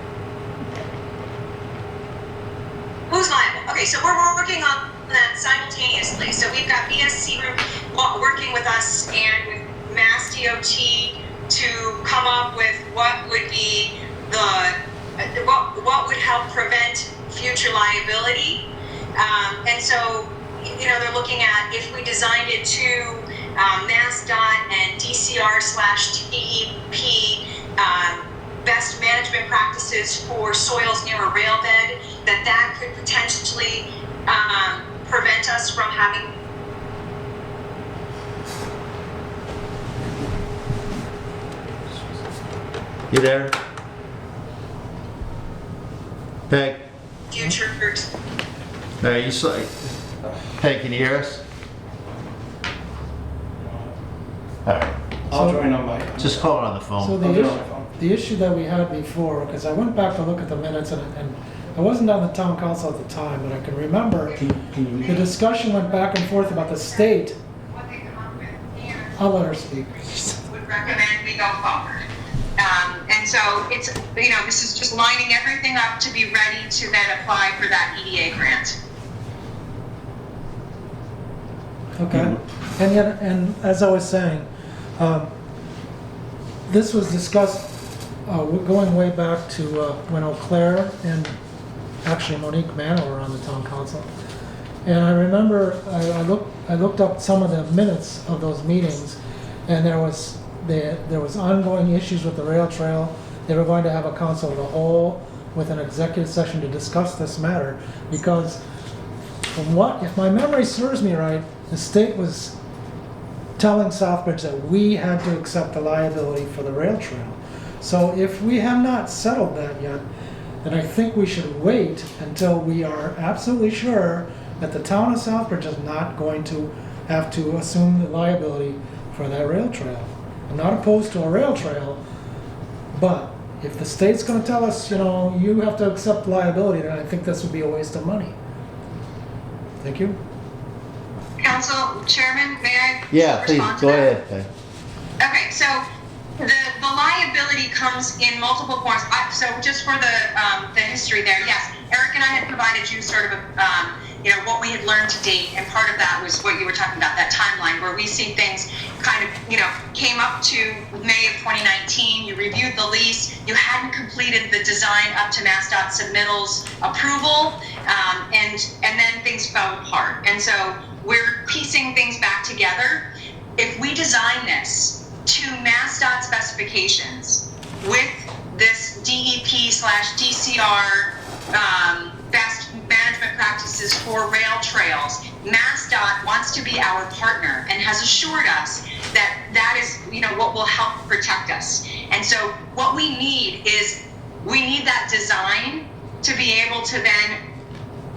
Who's liable? Okay, so we're working on that simultaneously. So we've got BSC Group working with us and with Mass DOT to come up with what would be what would help prevent future liability. And so, they're looking at if we designed it to MassDOT and DCR/DEP best management practices for soils near a rail bed, that could potentially prevent us from having. You there? Peg? Future. You saw. Peg, can you hear us? All right. I'll So- join on my. Just call it on the So phone. I'll the do it on issue, my phone. the issue that we had before, because I went back to look at the minutes and I wasn't on the town council at the time, but I can remember the discussion went back and forth about the state. What they come up with, and I'll let her speak. would recommend we go forward. And so it's, this is just lining everything up to be ready to then apply for that EDA grant. Okay. And yet, and as I was saying, this was discussed going way back to when Eau Claire and actually Monique Manor were on the town council. And I remember I looked up some of the minutes of those meetings, and there was ongoing issues with the rail trail. They were going to have a council of the whole with an executive session to discuss this matter, because if my memory serves me right, the state was telling Southbridge that we had to accept the liability for the rail trail. So if we have not settled that yet, then I think we should wait until we are absolutely sure that the town of Southbridge is not going to have to assume the liability for that rail trail. I'm not opposed to a rail trail, but if the state's going to tell us, you have to accept liability, then I think this would be a waste of money. Thank you. Council Chairman, may I Yeah, please, respond to go that? ahead, Peg. Okay, so the liability comes in multiple forms. So just for the history there, yes, Eric and I had provided you sort of what we had learned to date, and part of that was what you were talking about, that timeline where we see things kind of, came up to May of 2019. You reviewed the lease, you hadn't completed the design up to MassDOT submittals approval, and then things fell apart. And so we're piecing things back together. If we design this to MassDOT specifications with this DEP/DCR best management practices for rail trails, MassDOT wants to be our partner and has assured us that is what will help protect us. And so what we need is that design to be able to then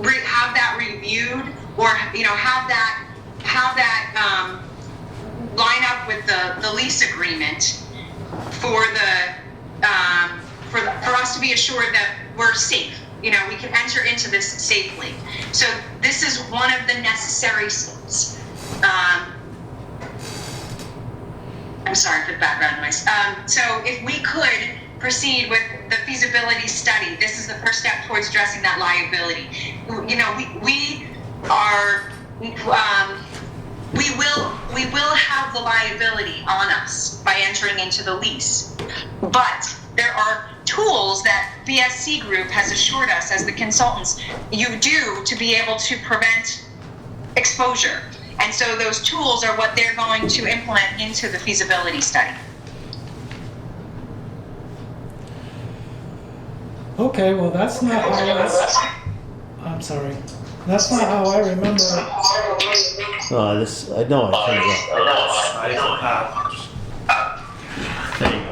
have that reviewed, or have that line up with the lease agreement for us to be assured that we're safe. We can enter into this safely. So this is one of the necessary steps. I'm sorry for the background noise. So if we could proceed with the feasibility study, this is the first step towards addressing that liability. We will have the liability on us by entering into the lease, but there are tools that BSC Group has assured us as the consultants you do to be able to prevent exposure. And so those tools are what they're going to implement into the feasibility study. Okay, well, that's not how I'm sorry. That's not how I remember. No, this, I know I turned it off. There you go.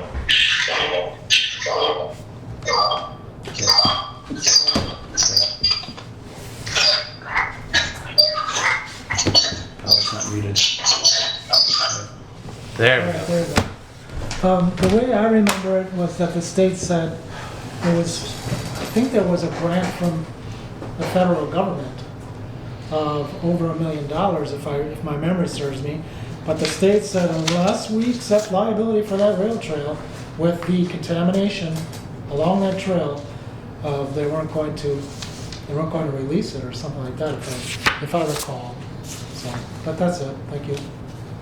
Oh, it's not muted. There we All right, go. there you go. The way I remember it was that the state said there was, I think there was a grant from the federal government of over $1 million, if my memory serves me. But the state said unless we accept liability for that rail trail with the contamination along that trail, they weren't going to release it or something like that, if I recall. So, but that's it. Thank you.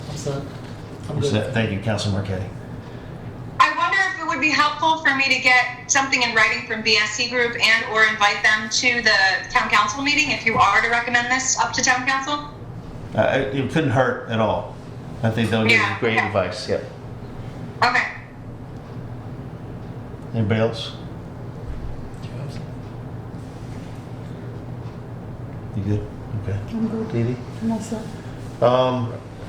That's it. I'm good. Thank you, Councilor Marquetti. I wonder if it would be helpful for me to get something in writing from BSC Group and or invite them to the town council meeting if you are to recommend this up to town council? It couldn't hurt at all. I think they'll give you great advice. Yep. Okay. Anybody else? You good? Okay. I'm good. Dee Dee? I'm all set.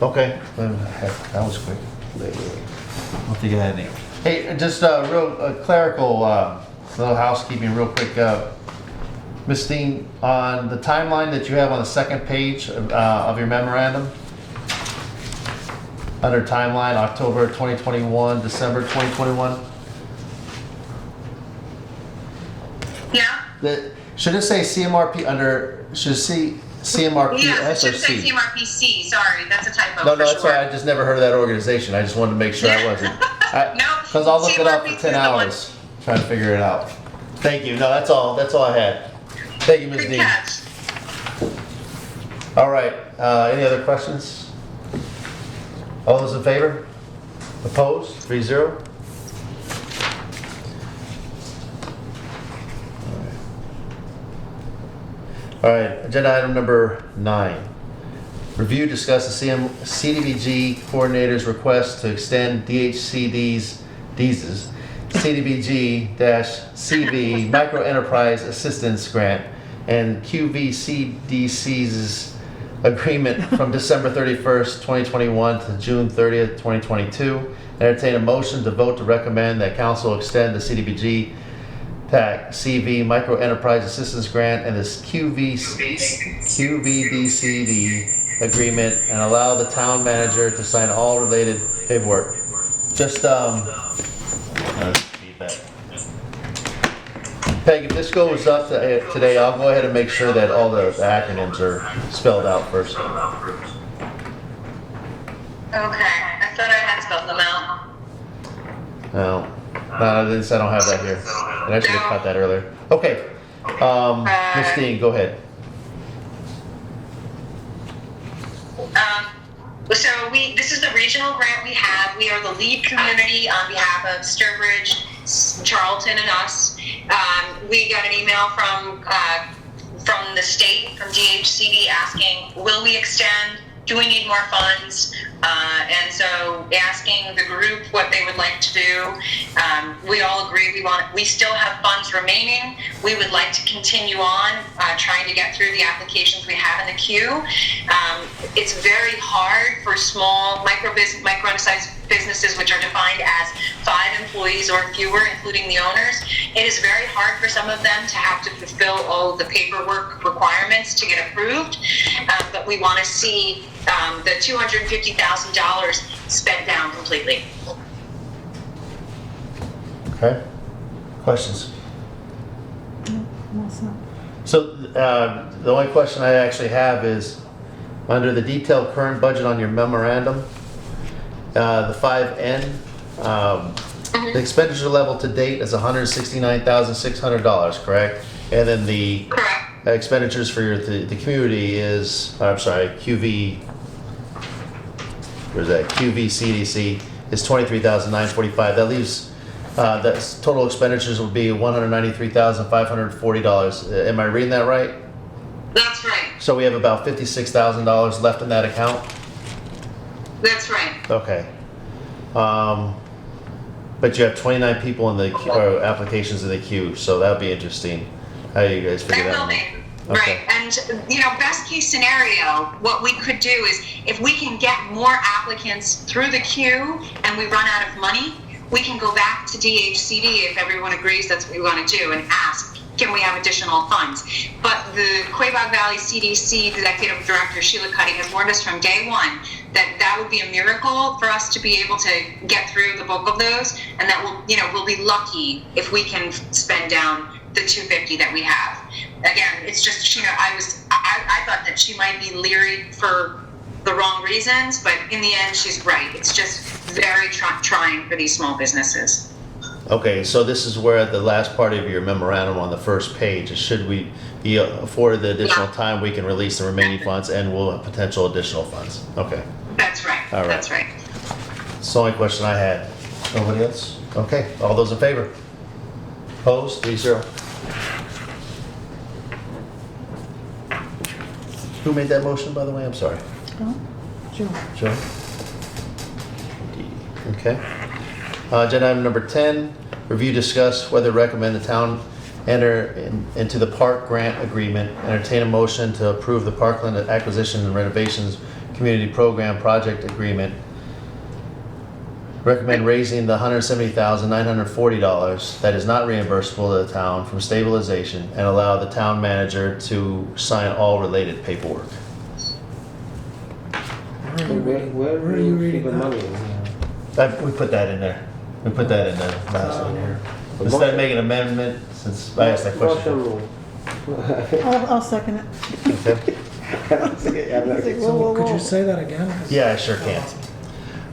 Okay. That was quick. I don't think I had any. Hey, just real clerical, little housekeeping real quick. Ms. Dean, on the timeline that you have on the second page of your memorandum, under timeline, October 2021, December 2021. Yeah? Should it say CMRP under, should it see CMRPS Yes, or it should say C? CMRPC. Sorry, that's a typo. No, for that's sure. right. I just never heard of that organization. I just wanted to make sure I wasn't. No, Because I'll look it up for CMRPC 10 is the one. hours trying to figure it out. Thank you. No, that's all. That's all I had. Thank you, Ms. Good Dean. catch. All right. Any other questions? All those in favor? Opposed? 3-0. All right. Agenda item number 9. Review, discuss the CDBG coordinator's request to extend DHCD's CDBG-CV Micro Enterprise Assistance Grant and QVCDC's agreement from December 31st, 2021 to June 30th, 2022. Entertain a motion to vote to recommend that council extend the CDBG CV Micro Enterprise Assistance Grant and this QVDCD agreement and allow the town manager to sign all related paperwork. Just feedback. Peg, if this goes up today, I'll go ahead and make sure that all the acronyms are spelled out first. Okay, I thought I had spelled them out. No, this, I don't have that here. And I should have caught that earlier. Okay, Christine, go ahead. So this is the regional grant we have. We are the lead community on behalf of Sturbridge, Charlton, and us. We got an email from the state, from DHCD, asking, will we extend do we need more funds? And so asking the group what they would like to do. We all agree we still have funds remaining. We would like to continue on trying to get through the applications we have in the queue. It's very hard for small micro-sized businesses, which are defined as 5 employees or fewer, including the owners. It is very hard for some of them to have to fulfill all the paperwork requirements to get approved, but we want to see the $250,000 spent down completely. Okay. Questions? No, it's not. So the only question I actually have is, under the detailed current budget on your memorandum, the 5N, the expenditure level to date is $169,600, correct? And then the Correct. expenditures for the community is, I'm sorry, QV CDC is $23,945. That leaves, that's total expenditures would be $193,540. Am I reading that right? That's right. So we have about $56,000 left in that account? That's right. Okay. But you have 29 people in the applications in the queue, so that'll be interesting. How you guys figure that That will out? be. Okay. Right, and best case scenario, what we could do is if we can get more applicants through the queue and we run out of money, we can go back to DHCD if everyone agrees that's what we want to do and ask, can we have additional funds? But the Quabog Valley CDC Executive Director Sheila Cuddy has warned us from day one that would be a miracle for us to be able to get through the bulk of those, and that we'll be lucky if we can spend down the $250 that we have. Again, it's just, I thought that she might be leery for the wrong reasons, but in the end, she's right. It's just very trying for these small businesses. Okay, so this is where the last part of your memorandum on the first page is, should we be afforded the additional time, we can release the remaining funds and we'll have potential additional funds. Okay, That's right. All right. That's right. that's the only question I had. Nobody else? Okay, all those in favor? Opposed? 3-0. Who made that motion, by the way? I'm sorry. Oh, Joe. Joe? Okay. Agenda item number 10, review, discuss whether to recommend the town enter into the park grant agreement, entertain a motion to approve the Parkland Acquisition and Renovations Community Program Project Agreement, recommend raising the $170,940 that is not reimbursable to the town from stabilization, and allow the town manager to sign all related paperwork. Where Where are do you you see reading the that? money? We put that in there. We put that in the last one here. Instead of making an amendment, since I asked that question. Motion. I'll second it. Okay. So could you say that again? Yeah, I sure can.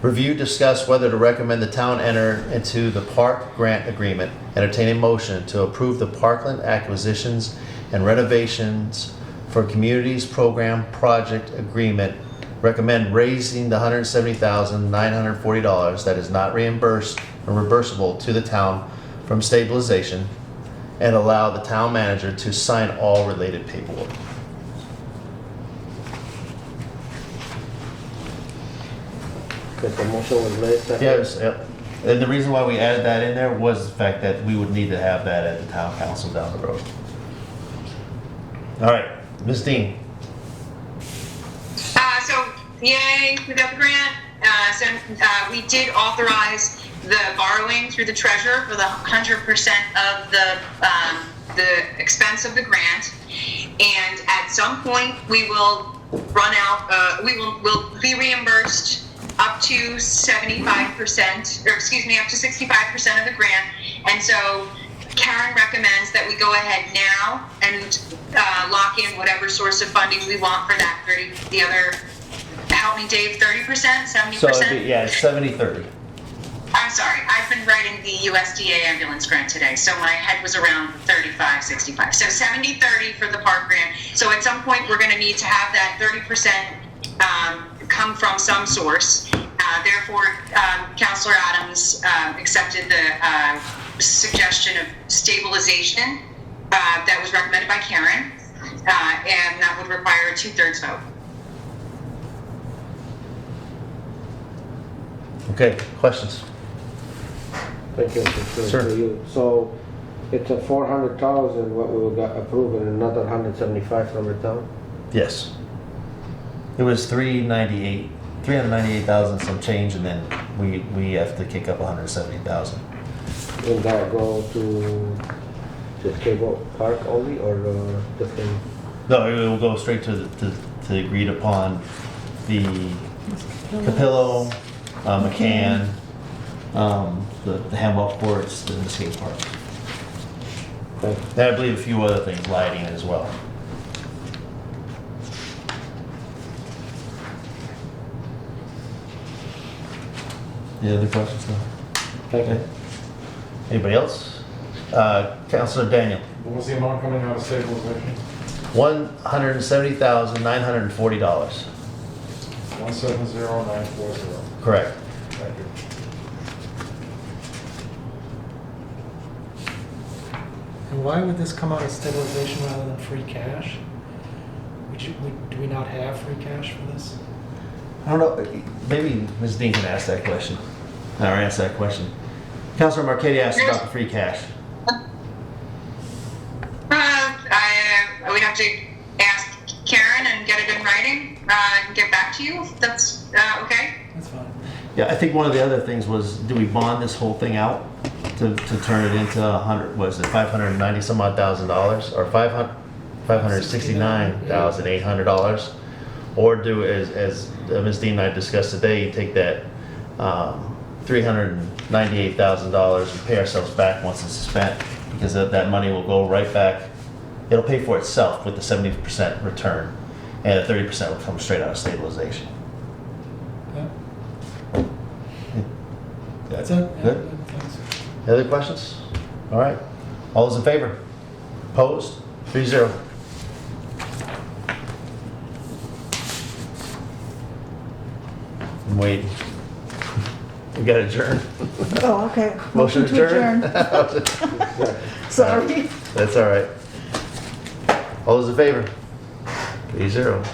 Review, discuss whether to recommend the town enter into the park grant agreement, entertain a motion to approve the Parkland Acquisitions and Renovations for Communities Program Project Agreement, recommend raising the $170,940 that is not reimbursed or reimbursable to the town from stabilization, and allow the town manager to sign all related paperwork. That the motion was made, second? Yes, yep. And the reason why we added that in there was the fact that we would need to have that at the town council down the road. All right, Ms. Dean. So, yay, we got the grant. We did authorize the borrowing through the treasurer for the 100% of the expense of the grant. And at some point, we will run out, we'll be reimbursed up to 75%, or excuse me, up to 65% of the grant. And so Karen recommends that we go ahead now and lock in whatever source of funding we want for that 30, the other, help me Dave, 30%, 70%? So it'd be, yeah, 70-30. I'm sorry, I've been writing the USDA ambulance grant today, so my head was around 35, 65. So 70-30 for the park grant. So at some point, we're gonna need to have that 30% come from some source. Therefore, Councilor Adams accepted the suggestion of stabilization that was recommended by Karen, and that would require a 2/3 vote. Okay, questions? Thank you, Mr. Sir. Chair, for you. So it's a 400,000, what we got approved, and another 175 from the town? Yes. It was 398,000 some change, and then we have to kick up 170,000. Will that go to just cable park only, or different? No, it will go straight to the agreed upon, the Capillo, McCann, the handball courts, and the skate park. Thank you. And I believe a few other things, lighting as well. Any other questions? No? Thank you. Okay. Anybody else? Councilor Daniel. What was the amount coming out of stabilization? $170,940. 170940. Correct. Thank you. And why would this come out of stabilization rather than free cash? Do we not have free cash for this? I don't know, maybe Ms. Dean can ask that question, or answer that question. Councilor Marquetti asked about the free cash. I would have to ask Karen and get it in writing, and get back to you, if that's okay? That's fine. Yeah, I think one of the other things was, do we bond this whole thing out to turn it into $590 some odd thousand, or $569,800? Or do, as Ms. Dean and I discussed today, you take that $398,000 and pay ourselves back once it's spent, because that money will go right back. It'll pay for itself with the 70% return, and the 30% will come straight out of stabilization. Yeah. That's it. Yeah, Good. thanks. Any other questions? All right. All those in favor? Opposed? 3-0. I'm waiting. We got to adjourn. Oh, okay. Motion to adjourn. Sorry. That's all right. All those in favor? 3-0.